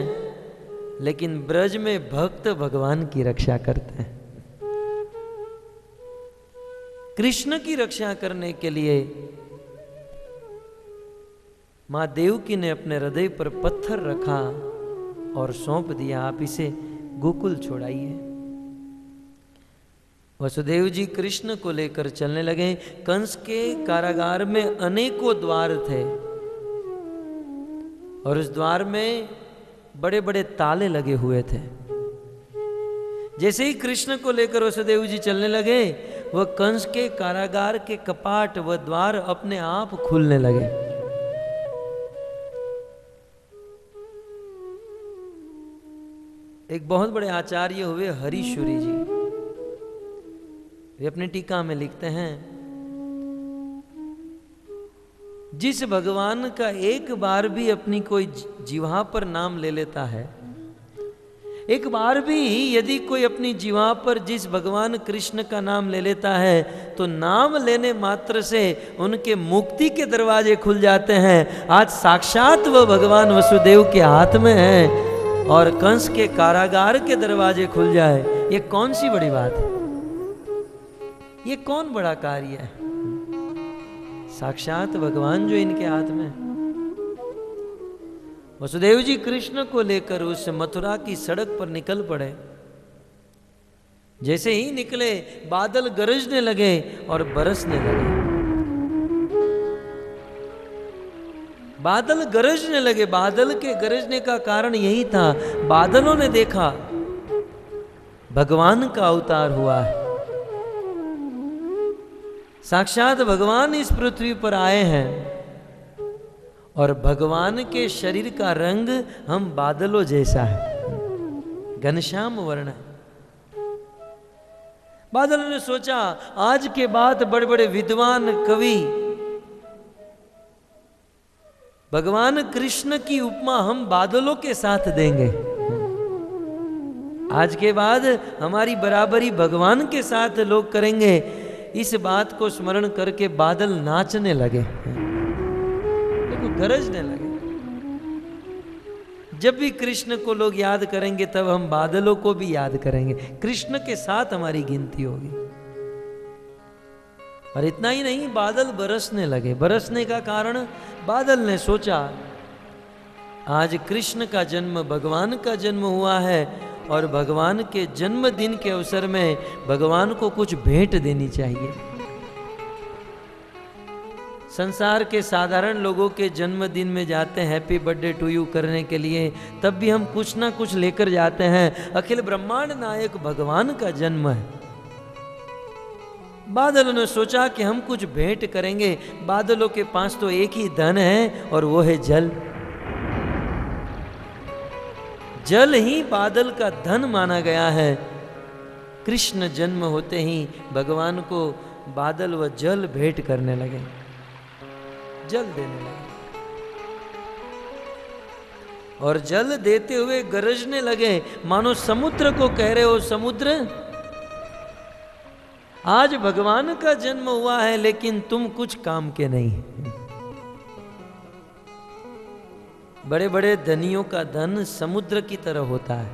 लेकिन ब्रज में भक्त भगवान की रक्षा करते हैं। कृष्ण की रक्षा करने के लिए मां देवकी ने अपने हृदय पर पत्थर रखा और सौंप दिया, आप इसे गोकुल छोड़ाइए। वसुदेव जी कृष्ण को लेकर चलने लगे। कंस के कारागार में अनेकों द्वार थे और उस द्वार में बड़े बड़े ताले लगे हुए थे। जैसे ही कृष्ण को लेकर वसुदेव जी चलने लगे, वह कंस के कारागार के कपाट व द्वार अपने आप खुलने लगे। एक बहुत बड़े आचार्य हुए हरीश्वरी जी, वे अपनी टीका में लिखते हैं, जिस भगवान का एक बार भी अपनी कोई जिह्वा पर नाम ले लेता है, एक बार भी यदि कोई अपनी जीवा पर जिस भगवान कृष्ण का नाम ले लेता है तो नाम लेने मात्र से उनके मुक्ति के दरवाजे खुल जाते हैं। आज साक्षात वह भगवान वसुदेव के हाथ में है और कंस के कारागार के दरवाजे खुल जाए, ये कौन सी बड़ी बात है? ये कौन बड़ा कार्य है? साक्षात भगवान जो इनके हाथ में है। वसुदेव जी कृष्ण को लेकर उस मथुरा की सड़क पर निकल पड़े। जैसे ही निकले बादल गरजने लगे और बरसने लगे। बादल गरजने लगे। बादल के गरजने का कारण यही था, बादलों ने देखा भगवान का अवतार हुआ है। साक्षात भगवान इस पृथ्वी पर आए हैं और भगवान के शरीर का रंग हम बादलों जैसा है, घनश्याम वर्ण है। बादलों ने सोचा आज के बाद बड़े बड़े विद्वान कवि भगवान कृष्ण की उपमा हम बादलों के साथ देंगे। आज के बाद हमारी बराबरी भगवान के साथ लोग करेंगे। इस बात को स्मरण करके बादल नाचने लगे, गरजने लगे। जब भी कृष्ण को लोग याद करेंगे तब हम बादलों को भी याद करेंगे, कृष्ण के साथ हमारी गिनती होगी। और इतना ही नहीं, बादल बरसने लगे। बरसने का कारण, बादल ने सोचा आज कृष्ण का जन्म, भगवान का जन्म हुआ है और भगवान के जन्मदिन के अवसर में भगवान को कुछ भेंट देनी चाहिए। संसार के साधारण लोगों के जन्मदिन में जाते हैं हैप्पी बर्थडे टू यू करने के लिए, तब भी हम कुछ ना कुछ लेकर जाते हैं। अखिल ब्रह्मांड नायक भगवान का जन्म है। बादलों ने सोचा कि हम कुछ भेंट करेंगे। बादलों के पास तो एक ही धन है और वो है जल। जल ही बादल का धन माना गया है। कृष्ण जन्म होते ही भगवान को बादल व जल भेंट करने लगे, जल देने लगे और जल देते हुए गरजने लगे, मानो समुद्र को कह रहे हो समुद्र आज भगवान का जन्म हुआ है लेकिन तुम कुछ काम के नहीं। बड़े बड़े धनियों का धन समुद्र की तरह होता है।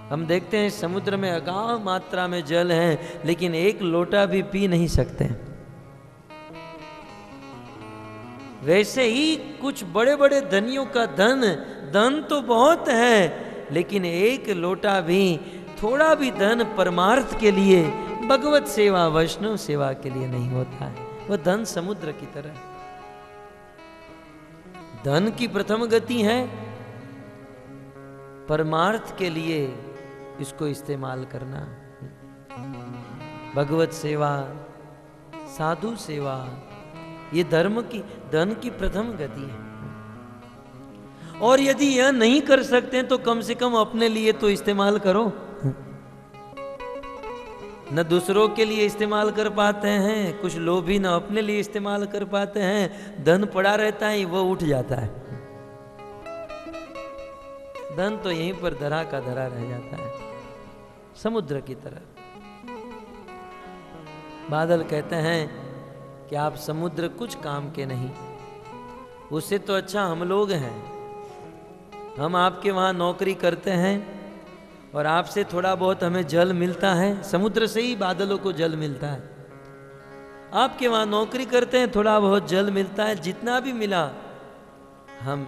हम देखते हैं समुद्र में अगाध मात्रा में जल है लेकिन एक लोटा भी पी नहीं सकते। वैसे ही कुछ बड़े बड़े धनियों का धन तो बहुत है लेकिन एक लोटा भी, थोड़ा भी धन परमार्थ के लिए, भगवत सेवा, वैष्णव सेवा के लिए नहीं होता है। वह धन समुद्र की तरह। धन की प्रथम गति है परमार्थ के लिए इसको इस्तेमाल करना। भगवत सेवा, साधु सेवा, ये धन की प्रथम गति है। और यदि यह नहीं कर सकते तो कम से कम अपने लिए तो इस्तेमाल करो। न दूसरों के लिए इस्तेमाल कर पाते हैं, कुछ लोभी न अपने लिए इस्तेमाल कर पाते हैं। धन पड़ा रहता है, वो उठ जाता है। धन तो यहीं पर धरा का धरा रह जाता है, समुद्र की तरह। बादल कहते हैं कि आप समुद्र कुछ काम के नहीं, उससे तो अच्छा हम लोग हैं। हम आपके वहां नौकरी करते हैं और आपसे थोड़ा बहुत हमें जल मिलता है। समुद्र से ही बादलों को जल मिलता है। आपके वहां नौकरी करते हैं, थोड़ा बहुत जल मिलता है। जितना भी मिला हम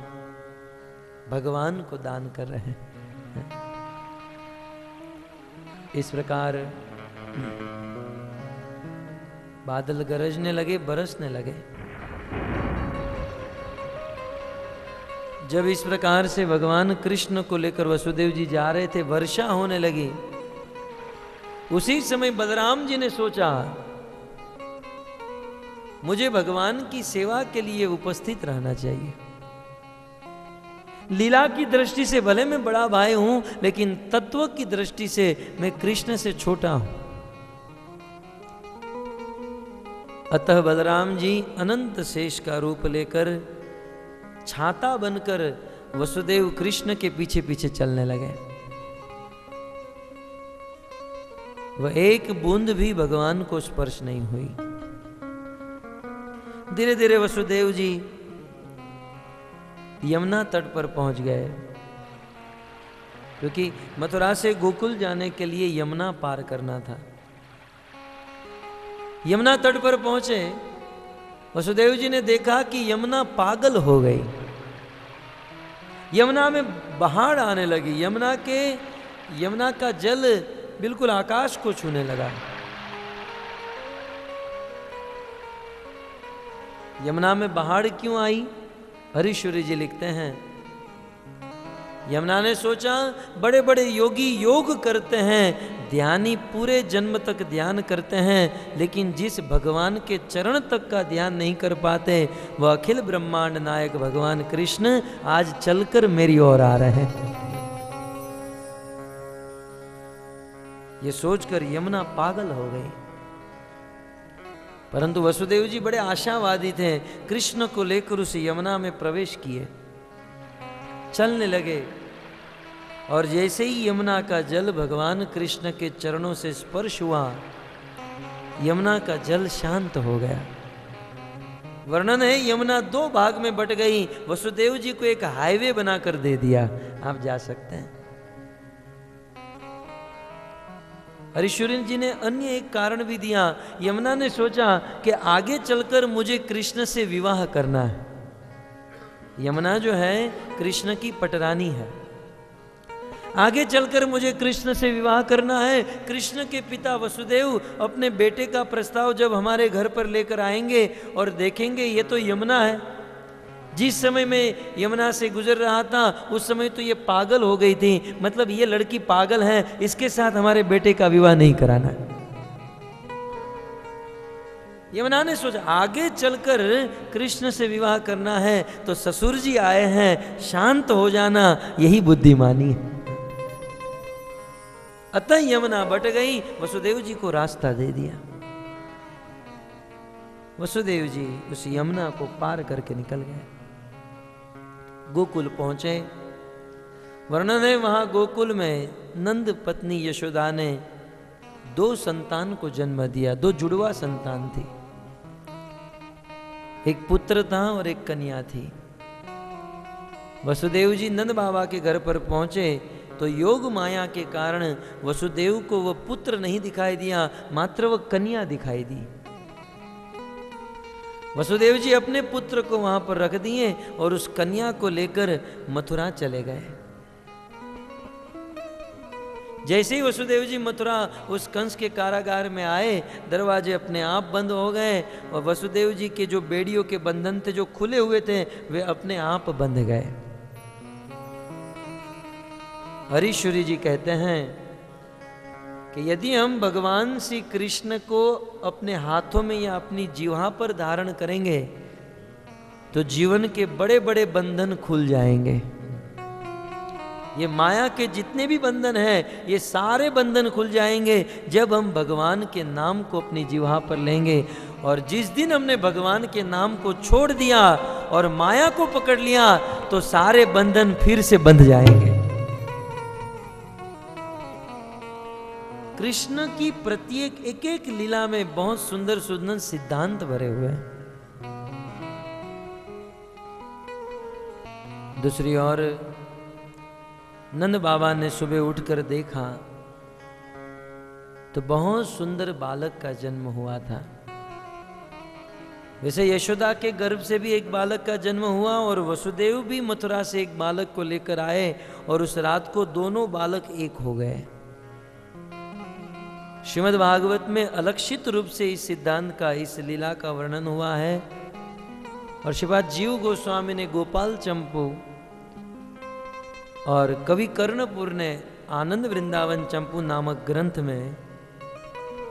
भगवान को दान कर रहे हैं। इस प्रकार बादल गरजने लगे, बरसने लगे। जब इस प्रकार से भगवान कृष्ण को लेकर वसुदेव जी जा रहे थे, वर्षा होने लगी। उसी समय बलराम जी ने सोचा मुझे भगवान की सेवा के लिए उपस्थित रहना चाहिए। लीला की दृष्टि से भले मैं बड़ा भाई हूं लेकिन तत्व की दृष्टि से मैं कृष्ण से छोटा हूं। अतः बलराम जी अनंत शेष का रूप लेकर छाता बनकर वसुदेव कृष्ण के पीछे पीछे चलने लगे। वह एक बूंद भी भगवान को स्पर्श नहीं हुई। धीरे धीरे वसुदेव जी यमुना तट पर पहुंच गए, क्योंकि मथुरा से गोकुल जाने के लिए यमुना पार करना था। यमुना तट पर पहुंचे, वसुदेव जी ने देखा कि यमुना पागल हो गई। यमुना में बाढ़ आने लगी। यमुना का जल बिल्कुल आकाश को छूने लगा। यमुना में बाढ़ क्यों आई? हरीश्वरी जी लिखते हैं, यमुना ने सोचा बड़े बड़े योगी योग करते हैं, ध्यानी पूरे जन्म तक ध्यान करते हैं, लेकिन जिस भगवान के चरण तक का ध्यान नहीं कर पाते, वह अखिल ब्रह्मांड नायक भगवान कृष्ण आज चलकर मेरी ओर आ रहे हैं। ये सोचकर यमुना पागल हो गई। परंतु वसुदेव जी बड़े आशावादी थे, कृष्ण को लेकर उस यमुना में प्रवेश किए, चलने लगे। और जैसे ही यमुना का जल भगवान कृष्ण के चरणों से स्पर्श हुआ, यमुना का जल शांत हो गया। वर्णन है यमुना 2 भाग में बट गई। वसुदेव जी को एक हाईवे बनाकर दे दिया, आप जा सकते हैं। हरीश्वरन जी ने अन्य एक कारण भी दिया। यमुना ने सोचा कि आगे चलकर मुझे कृष्ण से विवाह करना है। यमुना जो है कृष्ण की पटरानी है। आगे चलकर मुझे कृष्ण से विवाह करना है। कृष्ण के पिता वसुदेव अपने बेटे का प्रस्ताव जब हमारे घर पर लेकर आएंगे और देखेंगे ये तो यमुना है, जिस समय में यमुना से गुजर रहा था उस समय तो ये पागल हो गई थी, मतलब ये लड़की पागल है, इसके साथ हमारे बेटे का विवाह नहीं कराना। यमुना ने सोचा आगे चलकर कृष्ण से विवाह करना है तो ससुर जी आए हैं, शांत हो जाना, यही बुद्धिमानी है। अतः यमुना बट गई, वसुदेव जी को रास्ता दे दिया। वसुदेव जी उस यमुना को पार करके निकल गए, गोकुल पहुंचे। वर्णन है वहां गोकुल में नंद पत्नी यशोदा ने 2 संतान को जन्म दिया। 2 जुड़वा संतान थी, एक पुत्र था और एक कन्या थी। वसुदेव जी नंद बाबा के घर पर पहुंचे तो योग माया के कारण वसुदेव को वह पुत्र नहीं दिखाई दिया, मात्र वह कन्या दिखाई दी। वसुदेव जी अपने पुत्र को वहां पर रख दिए और उस कन्या को लेकर मथुरा चले गए। जैसे ही वसुदेव जी मथुरा उस कंस के कारागार में आए, दरवाजे अपने आप बंद हो गए और वसुदेव जी के जो बेड़ियों के बंधन थे जो खुले हुए थे वे अपने आप बंध गए। हरीश्वरी जी कहते हैं कि यदि हम भगवान श्री कृष्ण को अपने हाथों में या अपनी जीवा पर धारण करेंगे तो जीवन के बड़े बड़े बंधन खुल जाएंगे। ये माया के जितने भी बंधन हैं ये सारे बंधन खुल जाएंगे जब हम भगवान के नाम को अपनी जीवा पर लेंगे। और जिस दिन हमने भगवान के नाम को छोड़ दिया और माया को पकड़ लिया तो सारे बंधन फिर से बंध जाएंगे। कृष्ण की प्रत्येक एक एक लीला में बहुत सुंदर सुंदर सिद्धांत भरे हुए हैं। दूसरी ओर नंद बाबा ने सुबह उठकर देखा तो बहुत सुंदर बालक का जन्म हुआ था। वैसे यशोदा के गर्भ से भी एक बालक का जन्म हुआ और वसुदेव भी मथुरा से एक बालक को लेकर आए और उस रात को दोनों बालक एक हो गए। श्रीमद् भागवत में अलक्षित रूप से इस सिद्धांत का, इस लीला का वर्णन हुआ है। और श्रीपाद जीव गोस्वामी ने गोपाल चंपू और कवि कर्णपुर ने आनंद वृंदावन चंपू नामक ग्रंथ में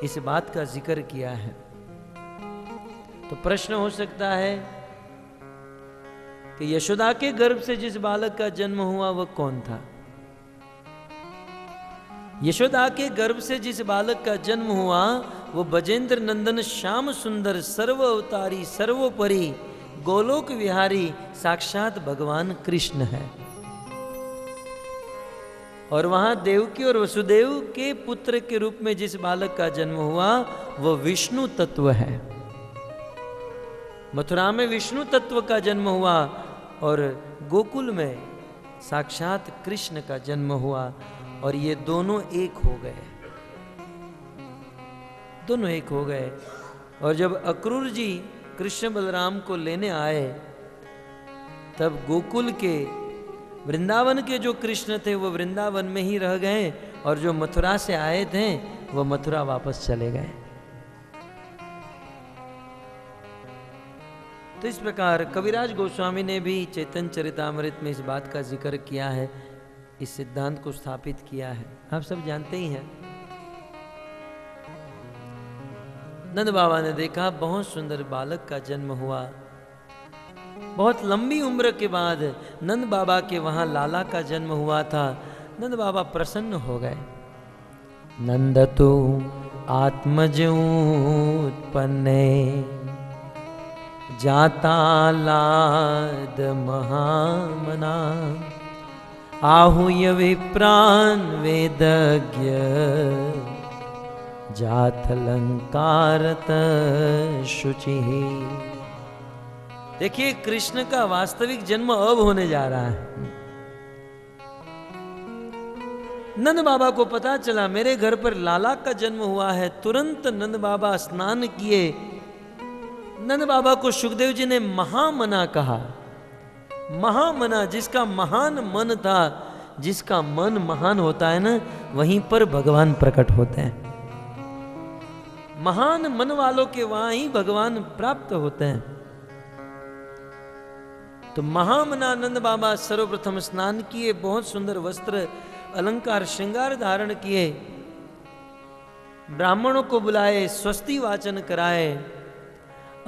इस बात का जिक्र किया है। तो प्रश्न हो सकता है कि यशोदा के गर्भ से जिस बालक का जन्म हुआ वह कौन था? यशोदा के गर्भ से जिस बालक का जन्म हुआ वो बजेंद्र नंदन श्याम सुंदर सर्व अवतारी सर्वोपरि गोलोक विहारी साक्षात भगवान कृष्ण है। और वहां देवकी और वसुदेव के पुत्र के रूप में जिस बालक का जन्म हुआ वो विष्णु तत्व है। मथुरा में विष्णु तत्व का जन्म हुआ और गोकुल में साक्षात कृष्ण का जन्म हुआ और ये दोनों एक हो गए, दोनों एक हो गए। और जब अक्रूर जी कृष्ण बलराम को लेने आए तब गोकुल के वृंदावन के जो कृष्ण थे वो वृंदावन में ही रह गए और जो मथुरा से आए थे वो मथुरा वापस चले गए। तो इस प्रकार कविराज गोस्वामी ने भी चैतन्य चरितामृत में इस बात का जिक्र किया है, इस सिद्धांत को स्थापित किया है। आप सब जानते ही हैं। नंद बाबा ने देखा बहुत सुंदर बालक का जन्म हुआ। बहुत लंबी उम्र के बाद नंद बाबा के वहां लाला का जन्म हुआ था। नंद बाबा प्रसन्न हो गए। नंद तो आत्मज उत्पन्ने जाता लाद महामना आहूय विप्रान वेदज्ञ जातलंकारत शुचि। देखिए कृष्ण का वास्तविक जन्म अब होने जा रहा है। नंद बाबा को पता चला मेरे घर पर लाला का जन्म हुआ है। तुरंत नंद बाबा स्नान किए। नंद बाबा को सुखदेव जी ने महामना कहा। महामना जिसका महान मन था, जिसका मन महान होता है ना, वहीं पर भगवान प्रकट होते हैं। महान मन वालों के वहां ही भगवान प्राप्त होते हैं। तो महामनानंद बाबा सर्वप्रथम स्नान किए, बहुत सुंदर वस्त्र अलंकार श्रृंगार धारण किए, ब्राह्मणों को बुलाए, स्वस्ति वाचन कराए,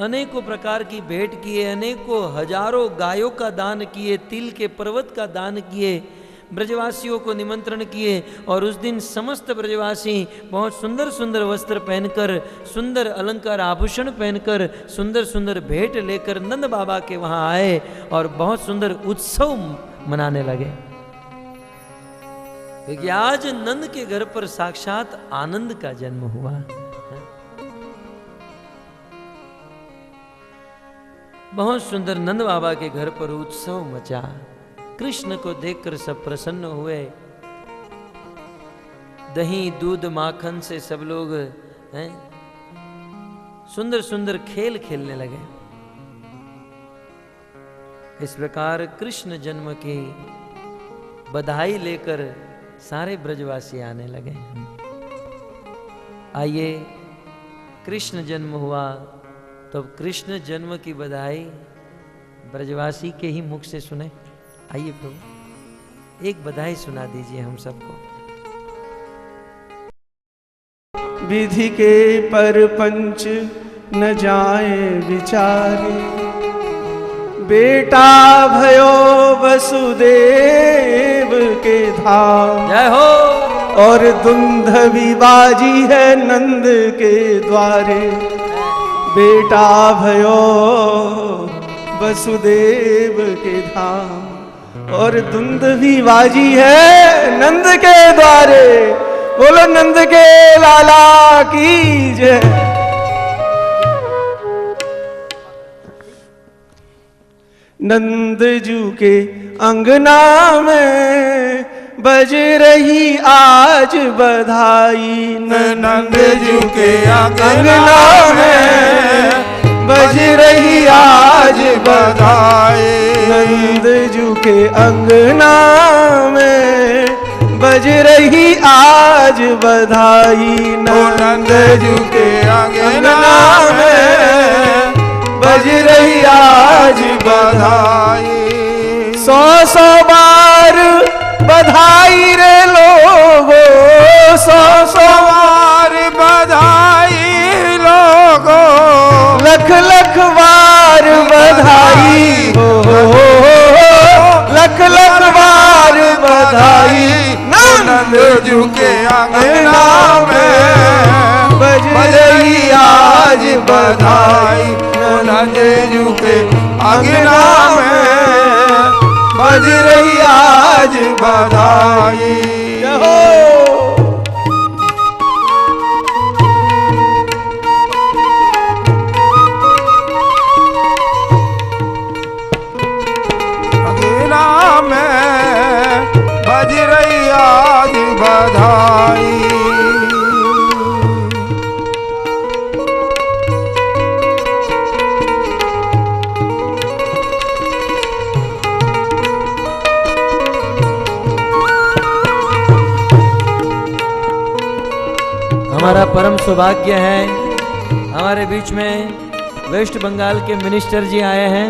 अनेकों प्रकार की भेंट किए, अनेकों हजारों गायों का दान किए, तिल के पर्वत का दान किए, ब्रजवासियों को निमंत्रण किए। और उस दिन समस्त ब्रजवासी बहुत सुंदर सुंदर वस्त्र पहनकर, सुंदर अलंकार आभूषण पहनकर, सुंदर सुंदर भेंट लेकर नंद बाबा के वहां आए और बहुत सुंदर उत्सव मनाने लगे। क्योंकि आज नंद के घर पर साक्षात आनंद का जन्म हुआ। बहुत सुंदर नंद बाबा के घर पर उत्सव मचा। कृष्ण को देखकर सब प्रसन्न हुए। दही दूध माखन से सब लोग सुंदर सुंदर खेल खेलने लगे। इस प्रकार कृष्ण जन्म की बधाई लेकर सारे ब्रजवासी आने लगे। आइए कृष्ण जन्म हुआ तो कृष्ण जन्म की बधाई ब्रजवासी के ही मुख से सुने। आइए प्रभु एक बधाई सुना दीजिए हम सबको। विधि के परपंच न जाए विचारे, बेटा भयो वसुदेव के धाम। जय हो। और दुंधवी बाजी है नंद के द्वारे, बेटा भयो वसुदेव के धाम। और दुंधवी बाजी है नंद के द्वारे। बोलो नंद के लाला की जय। नंद जू के अंगना में बज रही आज बधाई। नंद जू के अंगना में बज रही आज बधाई। नंद जू के अंगना में बज रही आज बधाई। नंद जू के अंगना में बज रही आज बधाई। 100 बार बधाई रे लोगो, 100 बार बधाई लोगो। लख लख बार बधाई हो, लख लख बार बधाई। नंद जू के अंगना में बज रही आज बधाई। नंद जू के अंगना में बज रही आज बधाई। सौभाग्य है, हमारे बीच में वेस्ट बंगाल के मिनिस्टर जी आए हैं।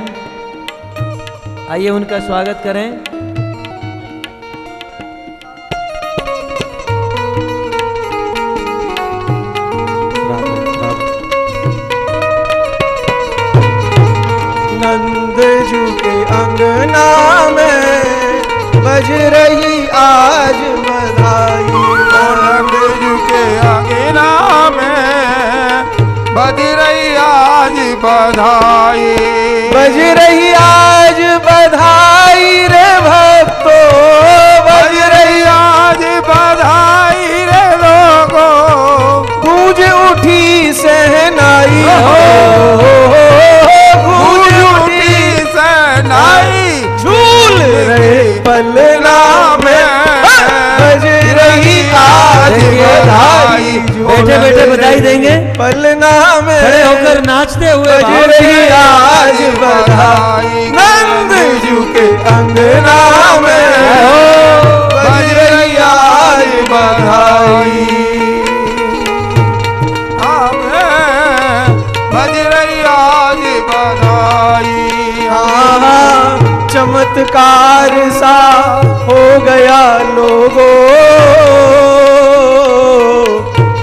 आइए उनका स्वागत करें। नंद जू के अंगना में बज रही आज बधाई। नंद जू के अंगना में बज रही आज बधाई। बज रही आज बधाई रे भक्तों, बज रही आज बधाई रे लोगों। गूंज उठी सहनाई गूंज उठी सहनाई। झूल रहे पलना में बज रही आज बधाई। बैठे बैठे बधाई देंगे, पलना में खड़े होकर नाचते हुए बज रही आज बधाई। नंद जू के अंगना में बज रही आज बधाई। बज रही आज बधाई। चमत्कार सा हो गया लोगों,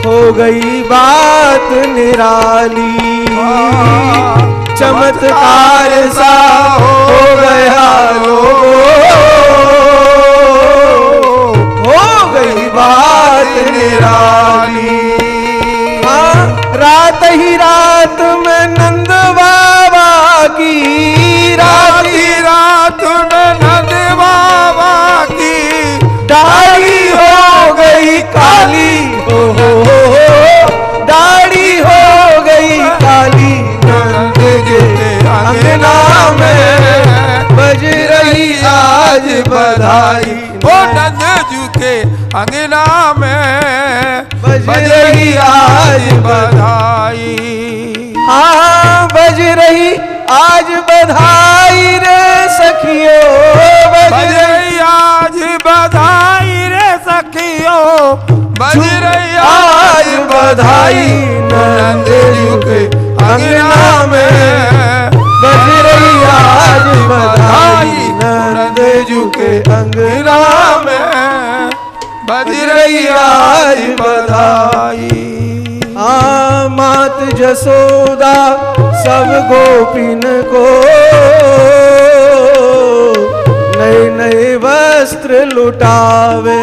हो गई बात निराली। चमत्कार सा हो गया लोगों, हो गई बात निराली। रात ही रात में नंद बाबा की, रात ही रात में नंद बाबा की दाढ़ी हो गई काली। दाढ़ी हो गई काली। नंद के अंगना में बज रही आज बधाई। ओ नंद जू के अंगना में बज रही आज बधाई। हाँ बज रही आज बधाई रे सखियों। बज रही आज बधाई रे सखियों। बज रही आज बधाई। नंद जू के अंगना में बज रही आज बधाई। नंद जू के अंगना में बज रही आज बधाई। मात जसोदा सब गोपिन को नए नए वस्त्र लुटावे।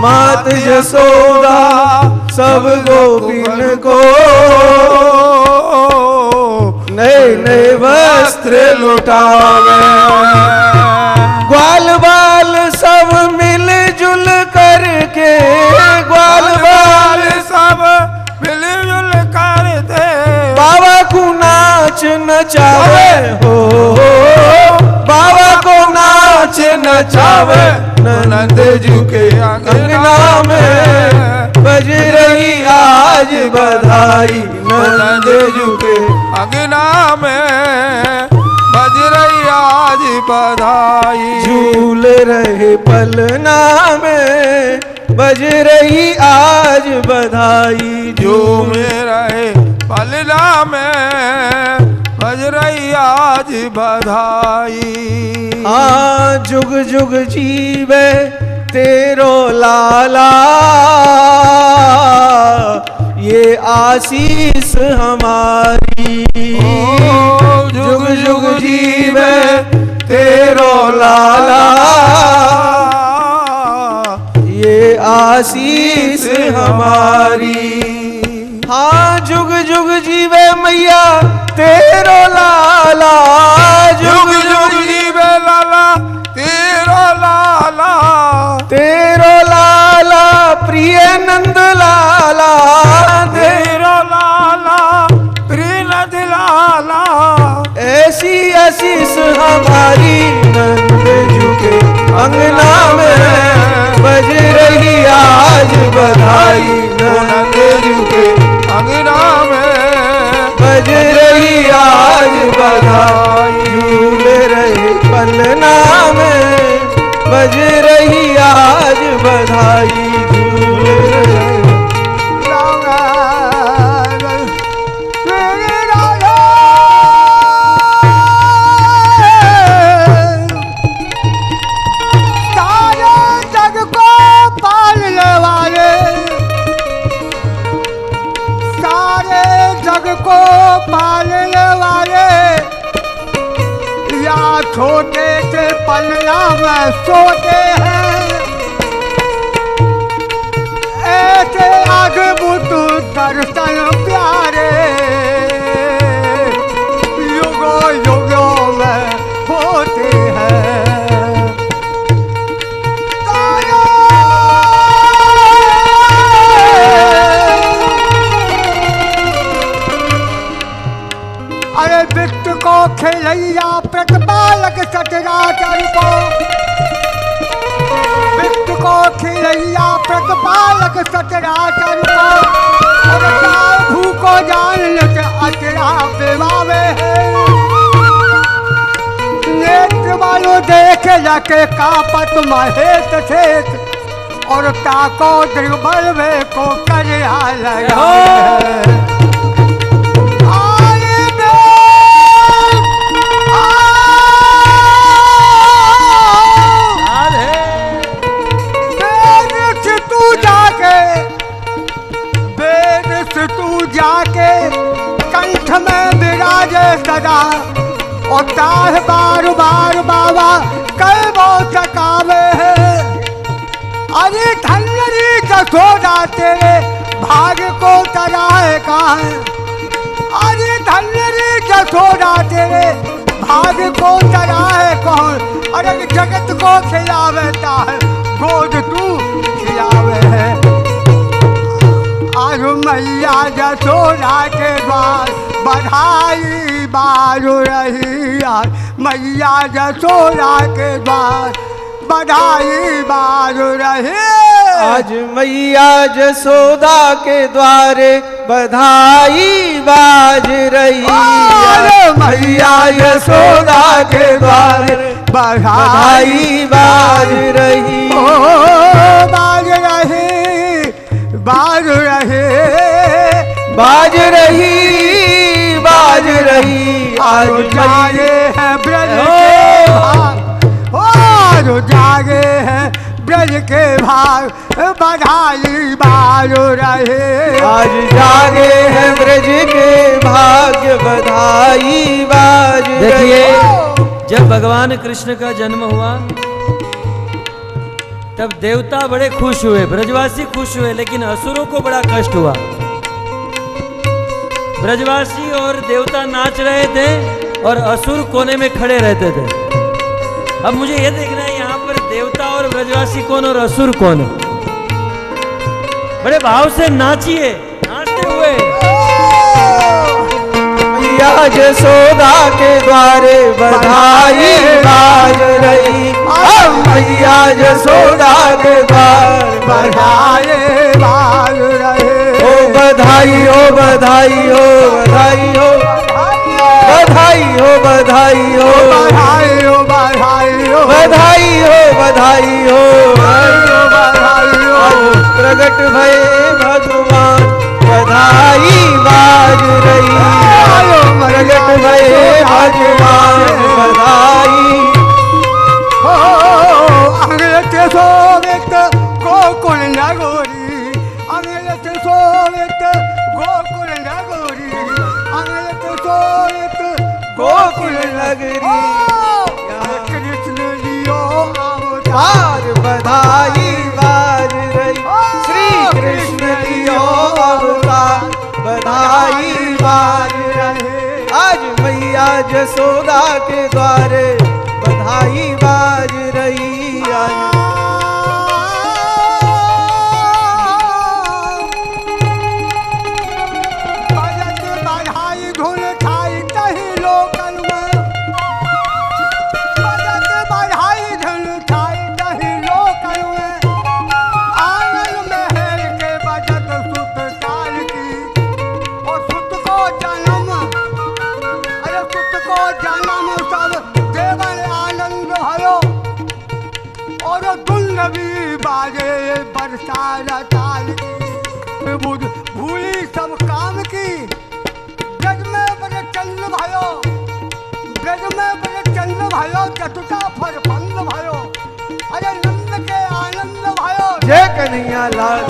मात जसोदा सब गोपिन को नए नए वस्त्र लुटावे। ग्वाल बाल सब मिलजुल करके, ग्वाल बाल सब मिलजुल कर दे बाबा को नाच नचावे हो। बाबा को नाच नचावे। नंद जू के अंगना में बज रही आज बधाई। नंद जू के अंगना में बज रही आज बधाई। झूल रहे पलना में बज रही आज बधाई। झूम रहे पलना में बज रही आज बधाई। हाँ जुग जुग जीवे तेरो लाला, ये आशीष हमारी। जुग जुग जीवे तेरो लाला, ये आशीष हमारी। हाँ जुग जुग जीवे मैया तेरो लाला। जुग जुग जीवे लाला तेरो लाला। तेरो लाला प्रिय नंद लाला। तेरो लाला प्रिय नंद लाला। ऐसी आशीष हमारी। नंद जू के अंगना में बज रही आज बधाई। नंद जू के अंगना में बज रही आज बधाई। झूल रहे पलना में बज रही आज बधाई। झूल रहे को पालने वाले या छोटे से पलना में सोते हैं, ऐसे अद्भुत दर्शन प्यारे युगों युगों में होते हैं। अरे वित्त को खिलैया प्रतिपालक सचराचर को, वित्त को खिलैया प्रतिपालक सचराचर को, और भू को जानने से अचरा बेवावे है। नेत्र वालों देख लके कापत महेश शेष, और ताको द्रिबल में को कर लगा जाके कंठ में विराजे सदा, और ताह बार बार बाबा कल वो सकावे है। अरे धन्यरी जसोदा तेरे भाग्य को तराए कहाँ है, अरे धन्यरी जसोदा तेरे भाग्य को तराए कौन। अरे जगत को खिलावेता है गोद तू खिलावे है। आज मैया जसोदा के द्वार बधाई बाजू रही, आज मैया जसोदा के द्वार बधाई बाजू रही। आज मैया जसोदा के द्वारे बधाई बाज रही, आज मैया जसोदा के द्वारे बधाई बाज रही। बाज रही बाज रहे बाज रही बाज रही। आज जागे हैं ब्रज के भाग, आज जागे हैं ब्रज के भाग बधाई बाज रहे। आज जागे हैं ब्रज के भाग्य बधाई बाज रहे। देखिए जब भगवान कृष्ण का जन्म हुआ तब देवता बड़े खुश हुए, ब्रजवासी खुश हुए, लेकिन असुरों को बड़ा कष्ट हुआ। ब्रजवासी और देवता नाच रहे थे और असुर कोने में खड़े रहते थे। अब मुझे यह देखना है यहाँ पर देवता और ब्रजवासी कौन और असुर कौन है। बड़े भाव से नाचिए, नाचते हुए। मैया जसोदा के द्वारे बधाई बाज रही, मैया जसोदा के द्वार बधाई बाज रहे। ओ बधाई हो बधाई हो बधाई हो बधाई हो बधाई हो बधाई हो बधाई हो बधाई हो बधाई हो बधाई हो। आज प्रगट भये भगवान बधाई बाज रही, प्रगट भये भगवान बधाई। अंगलते सोवित गोकुल नगोरी, अंगलते सोवित गोकुल नगोरी, अंगलते सोवित गोकुल नगरी। कृष्ण लियो अवतार बधाई बाज रही, श्री कृष्ण लियो अवतार बधाई बाज रहे। आज मैया जसोदा के द्वारे बधाई बाज रही। आज बजत बधाई धुन खाई तही लोकल में, बजत बधाई धुन खाई तही लोकल में। आंगन में हेर के बजत सुत काल की, और सुत को जन्म, अरे सुत को जन्म सब देवन आनंद भयो, और दुंदवी बाजे बरसा ताल की। बुध भूली सब काम की, ब्रज में बड़े चंद्र भयो, ब्रज में बड़े चंद्र भयो, चतुता फर बंद भयो। अरे नंद के आनंद भयो, जय कन्हैया लाल,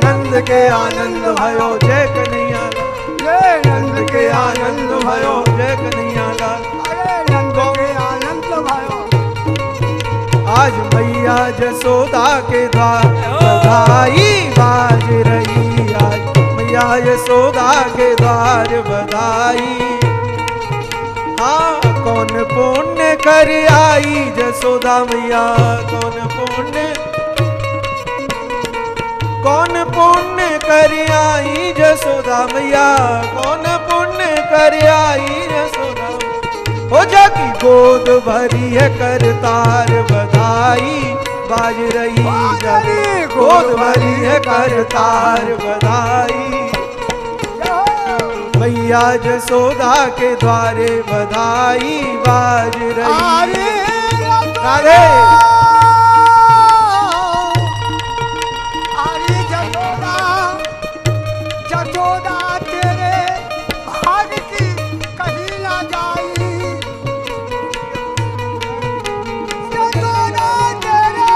नंद के आनंद भयो, जय कन्हैया लाल, जय नंद के आनंद भयो, जय कन्हैया लाल। अरे नंद के आनंद भयो। आज मैया जसोदा के द्वार बधाई बाज रही, आज मैया यशोदा के द्वार बधाई। हाँ कौन पुण्य कर आई जसोदा मैया, कौन पुण्य कर आई जसोदा मैया, कौन पुण्य कर आई जसोदा। हो जाकी गोद भरी है करतार बधाई बाज रही, जब गोद भरी है करतार बधाई। मैया जसोदा के द्वारे बधाई बाज रही। राधे अरे जसोदा, जसोदा तेरे भाग की कहीं ना जाई। जसोदा तेरे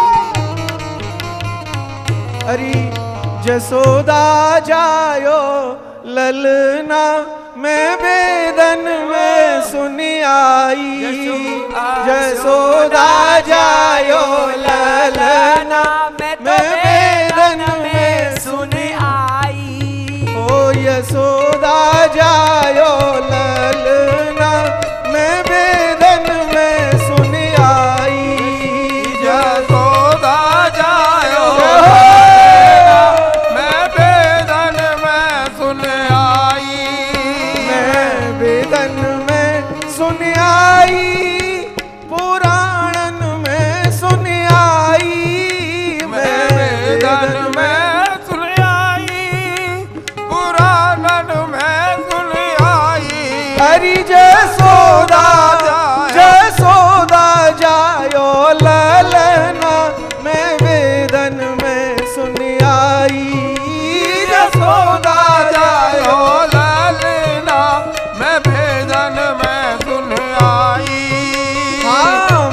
अरे जसोदा जायो ललना मैं वेदन में सुनी आई, जसोदा जायो ललना मैं वेदन में सुनी आई। ओ यशोदा जायो ललना मैं वेदन में सुनी आई, जसोदा जायो पुराणन में सुन आई, मैं वेदन में सुन आई, पुराणन में सुन आई। हरि जसोदा जसोदा जायो ललना मैं वेदन में सुन आई, जसोदा जायो ललना मैं वेदन में सुन आई।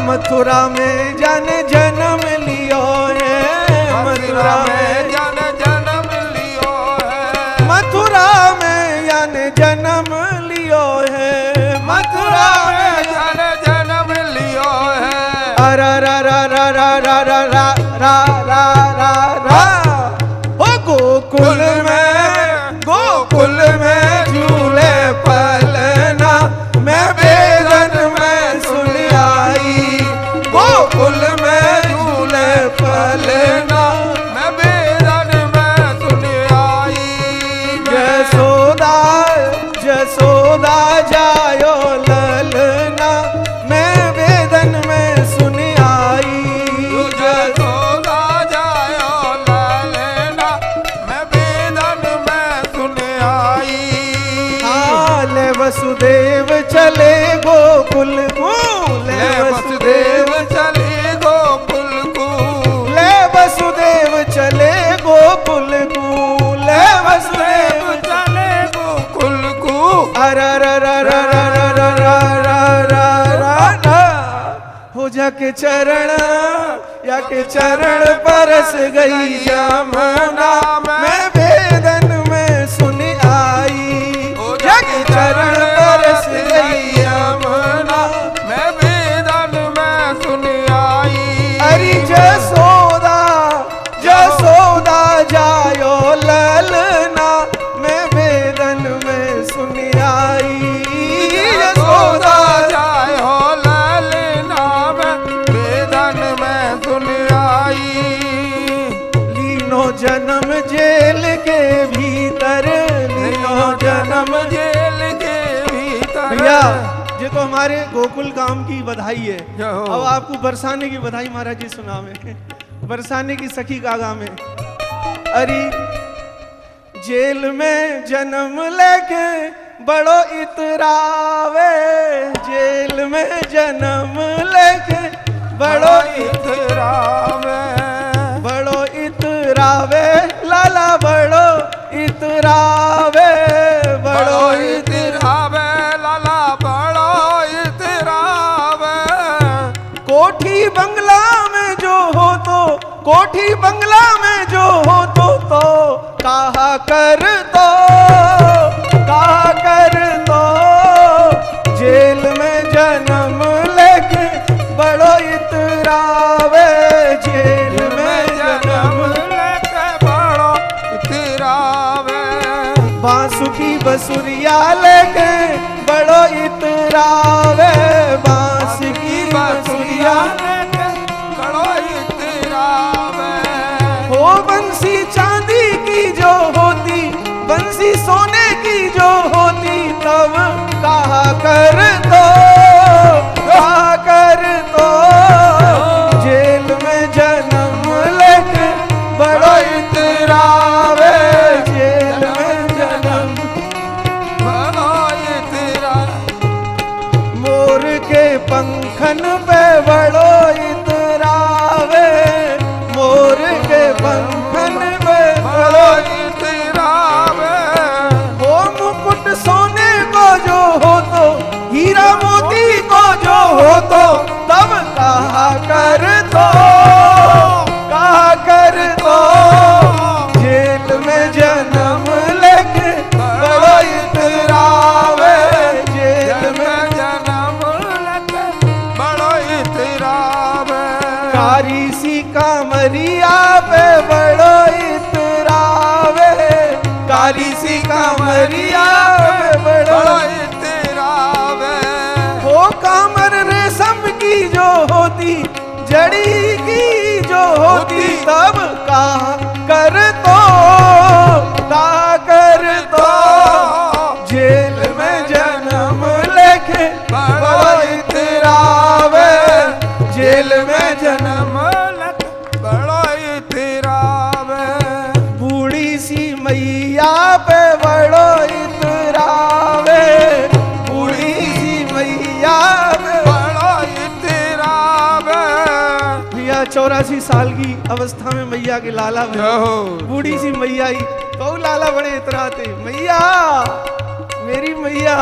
मथुरा में जन जन्म लियो है, मथुरा में जन्म लियो है, मथुरा में जन जन्म लियो है, मथुरा में जन्म लियो है। अरा रा रा रा रा रा रा रा रा रा रा रा। ओ गोकुल में झूले पलना मैं वेदन में सुन आई, गोकुल में झूले पलना मैं वेदन में सुन आई। जसोदा जसोदा जायो ललना मैं वेदन में सुन आई, जसोदा जायो ललना मैं वेदन में सुन आई। ले वसुदेव चले गोकुल को, ले वसुदेव चले गोकुल को, ले वसुदेव चले गोकुल को, ले वसुदेव चले गोकुल को। अरा रा रा रा रा रा रा रा रा रा रा। हो जाके चरण या के चरण परस गई यमुना मैं वेदन में सुन आई, जाके चरण परस गई यमुना मैं वेदन में सुन आई। अरे जसोदा जसोदा जायो ललना मैं वेदन में सुन आई, जसोदा जायो ललना मैं वेदन में सुन आई। लीनो जन्म जेल के भीतर, लीनो जन्म जेल के भीतर। भैया ये तो हमारे गोकुल गांव की बधाई है। जय हो। अब आपको बरसाने की बधाई महाराज जी सुनावे। बरसाने की सखी कागा में अरे जेल में जन्म लेके बड़ो इतरावे, जेल में जन्म लेके बड़ो इतरावे, बड़ो इतरावे लाला बड़ो इतरावे, बड़ो इतरावे लाला बड़ो इतरावे। कोठी बंगला में जो हो तो, कोठी बंगला में जो हो तो कहा कर दो, कहा कर बांसुरी बसुरिया लेके बड़ो इतरावे, बांस की बसुरिया बड़ो इतरावे। हो बंसी चांदी की जो होती, बंसी सोने की जो होती, तब कहा कर दो, कहा कर दो। जेल में जन्म लेके बड़ो इतरावे, जेल में जन्म बड़ो इतरावे। मोर के पंखन पे बड़ो इतरावे, मोर के पंखन पे बड़ो इतरावे। हो मुकुट सोने को जो हो तो, हीरा मोती को जो हो तो, तब कहा कर दो, कहा कर दो। जेल में जन्म लेके बड़ो इतरावे, जेल में जन्म लेके बड़ो इतरावे। कारी सी कामरिया पे बड़ो इतरावे, कारी सी कामरिया पे बड़ो इतरावे। हो कामर रेशम की जो होती, जड़ी की जो होती, तब कहा कर दो, कहा कर दो। जेल में जन्म लेके बड़ो इतरावे, जेल में जन्म लेके बड़ो इतरावे। बूढ़ी सी मैया पे बड़ो इतरावे, बूढ़ी सी मैया पे बड़ो इतरावे। भैया 84 साल की अवस्था में मैया के लाला में बूढ़ी सी मैया ही तो लाला बड़े इतराते, मैया मेरी मैया।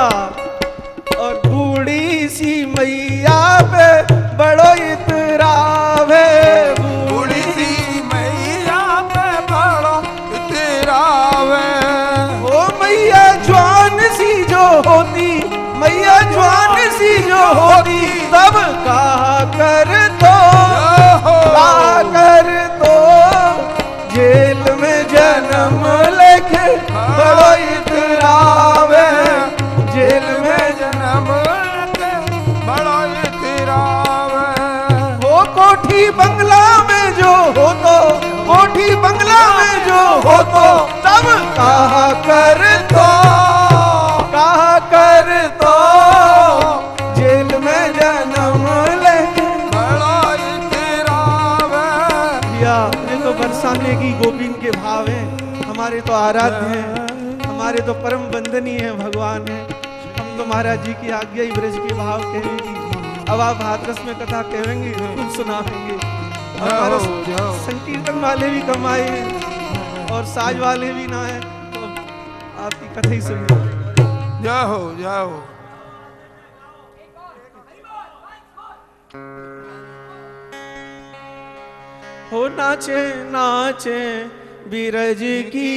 और बूढ़ी सी मैया पे बड़ो इतरावे, बूढ़ी सी मैया पे बड़ो इतरावे। ओ मैया जवान सी जो होती, मैया जवान सी जो होती, तब कहा कर दो, कहा कर दो। जेल में जन्म लेके बड़ो इतरावे, जेल में जन्म लेके बड़ो इतरावे। हो कोठी बंगला में जो हो तो, कोठी बंगला में जो हो तो, तब कहा कर दो, कहा कर दो। जेल में जन्म लेके बड़ो इतरावे। भैया ये तो बरसाने की गोपीन के भाव हैं, हमारे तो आराध्य हैं, हमारे तो परम वंदनीय है, भगवान है। हम तो महाराज जी की आज्ञा ही ब्रज के भाव कहेंगी। अब आप हाथरस में कथा कहेंगे, खुद सुनाएंगे। हमारा संकीर्तन वाले भी कम आए हैं और साज वाले भी ना है, तो आपकी कथा ही सुनिए। जाओ जाओ। हो नाचे नाचे बिरज की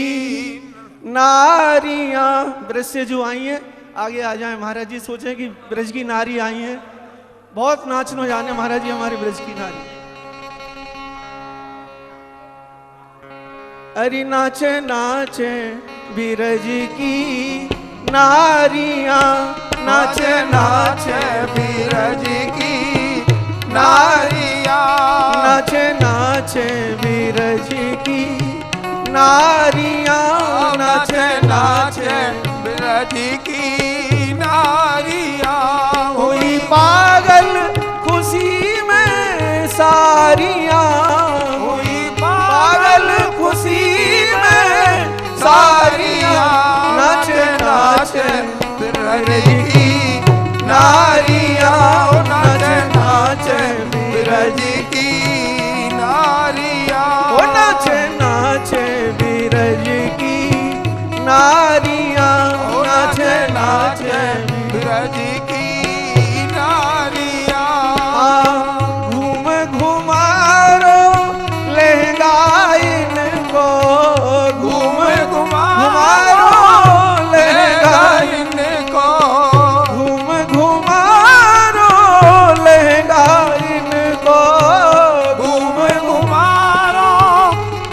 नारियां। ब्रज से जो आई हैं आगे आ जाए। महाराज जी सोचे कि ब्रज की नारी आई हैं, बहुत नाचनो जाने महाराज जी हमारे ब्रज की नारी। अरे नाचे नाचे बिरज की नारियां, नाचे नाचे बिरज की नारियां। नाचे नाचे बिरज की नारियां, नाचे नाचे बिरज की नारियां। हुई पागल खुशी में सारियां, हुई पागल खुशी में सारियां। नाचे नाचे बिरज की नारियां, नाचे नाचे बिरज की नारियां। ओ नाचे नाचे बिरज की नारियां, नाचे नाचे बिरज की नारियां। घूम घुमारो लहंगा इनको, घूम घुमारो लहंगा इनको। घूम घुमारो लहंगा इनको, घूम घुमारो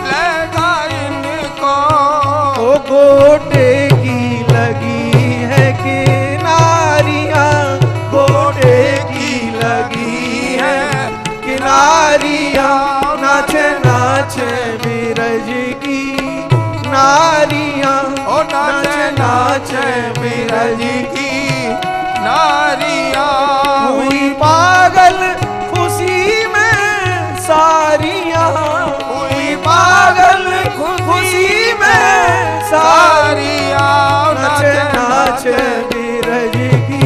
लहंगा इनको। ओ गोटे नाचे बिरज की नारियां। हुई पागल खुशी में सारियां, हुई पागल खुशी में सारियां। नाचे नाचे बिरज की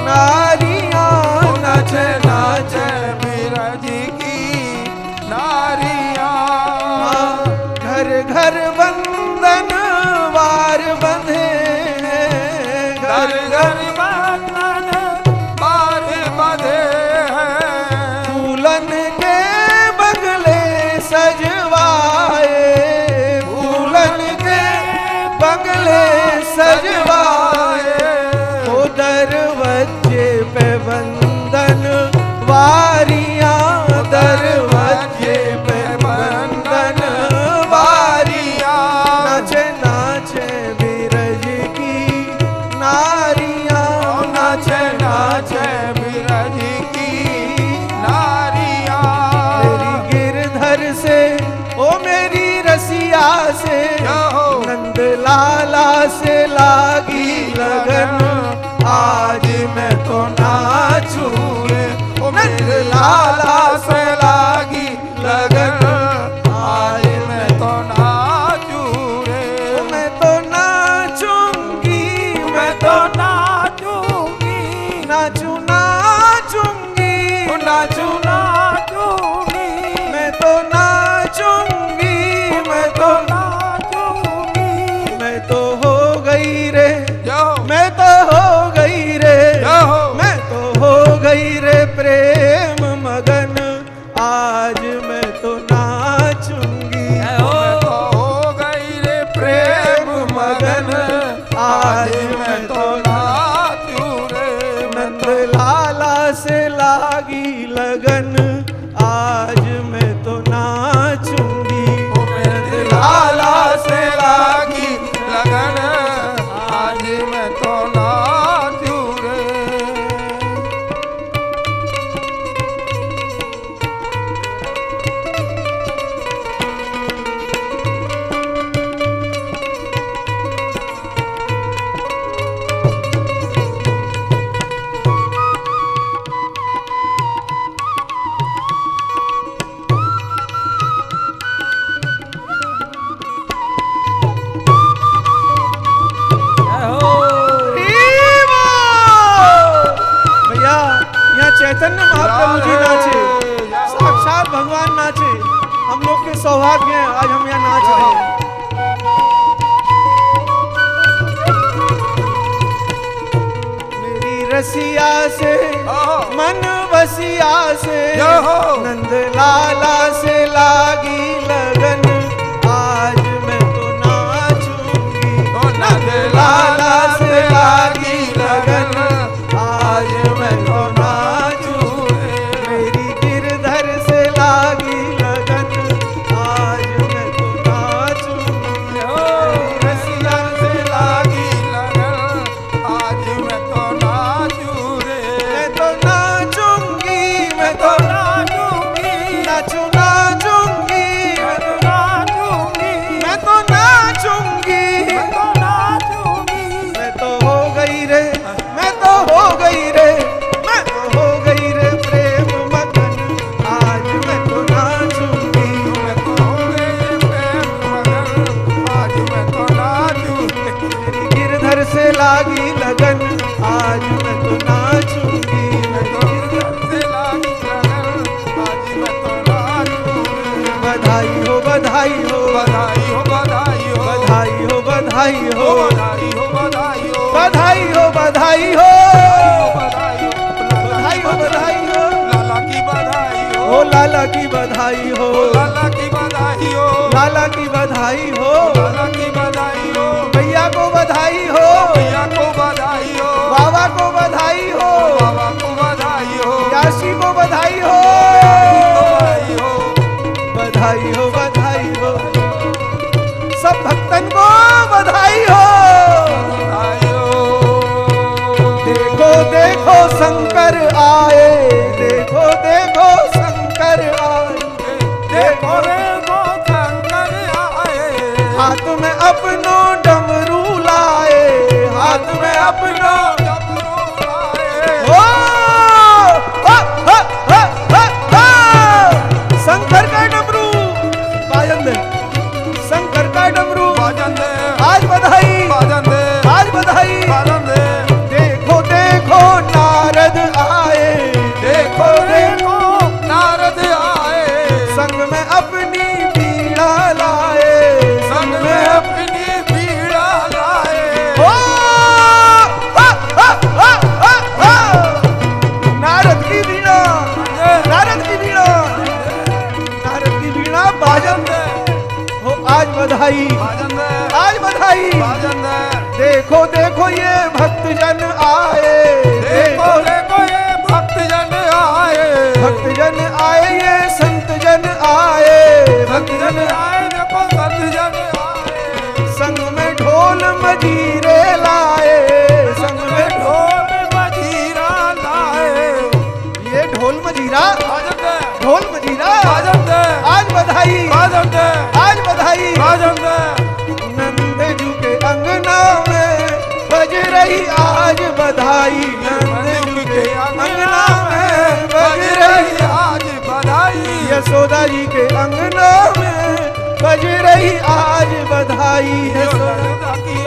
नारियां, नाचे नाचे बिरज की नारियां। घर घर बंधन वार बंधे, घर घर बंधन बार बंधे हैं। फूलन के बंगले सजवाए, फूलन के बंगले सजवाए। ओ दरवाजे पे बंधन वारियां, दरवाजे पे बंधन वारियां। नाचे नाचे बिरज की नारियां, नाचे नाचे बिरज की नारियां। मेरी गिरधर से ओ मेरी रसिया से, नंद लाला से लागी लगन। आज मैं तो नाचूं रे, ओ नंद लाला से लागी लगन। आज मैं तो नाचूं रे, मैं तो नाचूंगी, मैं तो नाचूंगी, नाचू नाचूंगी, नाचू नाचूंगी। मैं तो नाचूंगी, मैं तो नाचूंगी। मैं तो हो गई रे, जो मैं तो हो गई रे, हो। मैं तो हो गई रे प्रेम मगन। आज मैं तो नाचूंगी, मैं तो हो गई रे प्रेम मगन। आज मैं तो नाचूं रे, नंद लाला से लागी लगन। आज मैं तो नाचूंगी, नंद लाला से लागी लगन। आज मैं तो नाचूं रे। भैया यहाँ चैतन्य महाप्रभु जी नाचे, साक्षात भगवान नाचे। हम लोग के सौभाग्य है आज हम यहाँ नाच रहे हैं। मेरी रसिया से मन बसिया से, नंद लाला से लागी लगन। आज मैं तो नाचूंगी, नंद लाला से लागी लगन। आज मैं तो नाचूं, मेरी गिरधर से लागी लगन। आज मैं तो नाचूं, रसिया से लागी लगन। आज मैं तो नाचूं रे, मैं तो नाचूंगी, मैं तो नाचूंगी, नाचू नाचूंगी, नाचूंगी, मैं तो नाचूंगी। तो नाचूंगी। मैं तो हो गई रे, मैं तो हो गई रे, मैं तो हो गई रे प्रेम मगन। आज मैं तो नाचूंगी, मैं तो हो गई प्रेम मगन। आज मैं तो नाचूं रे, मेरी गिरधर से लागी लगन। आज मैं तो नाचूंगी, मैं तो से लागी लगन। आज मैं तो नाचूं रे। बधाई हो, बधाई हो, बधाई हो, बधाई हो, बधाई हो, बधाई हो, बधाई हो, बधाई हो, बधाई हो, बधाई हो, बधाई हो, बधाई हो, बधाई हो। लाला की बधाई हो, ओ लाला की बधाई हो, लाला की बधाई हो, लाला की बधाई हो। लाला की बधाई हो, भैया को बधाई हो, भैया को बधाई हो, बाबा को बधाई हो, बाबा को बधाई हो, याशी को बधाई हो, बधाई हो, बधाई हो, बधाई हो। सब भक्तन को बधाई हो। बधाई हो। देखो देखो शंकर आए, देखो देखो शंकर आए, देखो रे गो शंकर आए, हाथ में अपनो डमरू लाए। बाजन है। देखो देखो ये भक्तजन आए, देखो देखो ये भक्तजन आए, भक्तजन आए, ये संतजन आए, भक्तजन आए, देखो संतजन आए। संग में ढोल मजीरे लाए, संग में ढोल मजीरा लाए। ये ढोल मजीरा, बाजन है, ढोल मजीरा, बाजन है, आज बधाई, बाजन है, आज बधाई। बाजन है। नंदजू के अंगना में बज रही आज बधाई, नंदजू के अंगना में बज रही आज बधाई। यशोदा जी के अंगना में बज रही आज बधाई, यशोदा की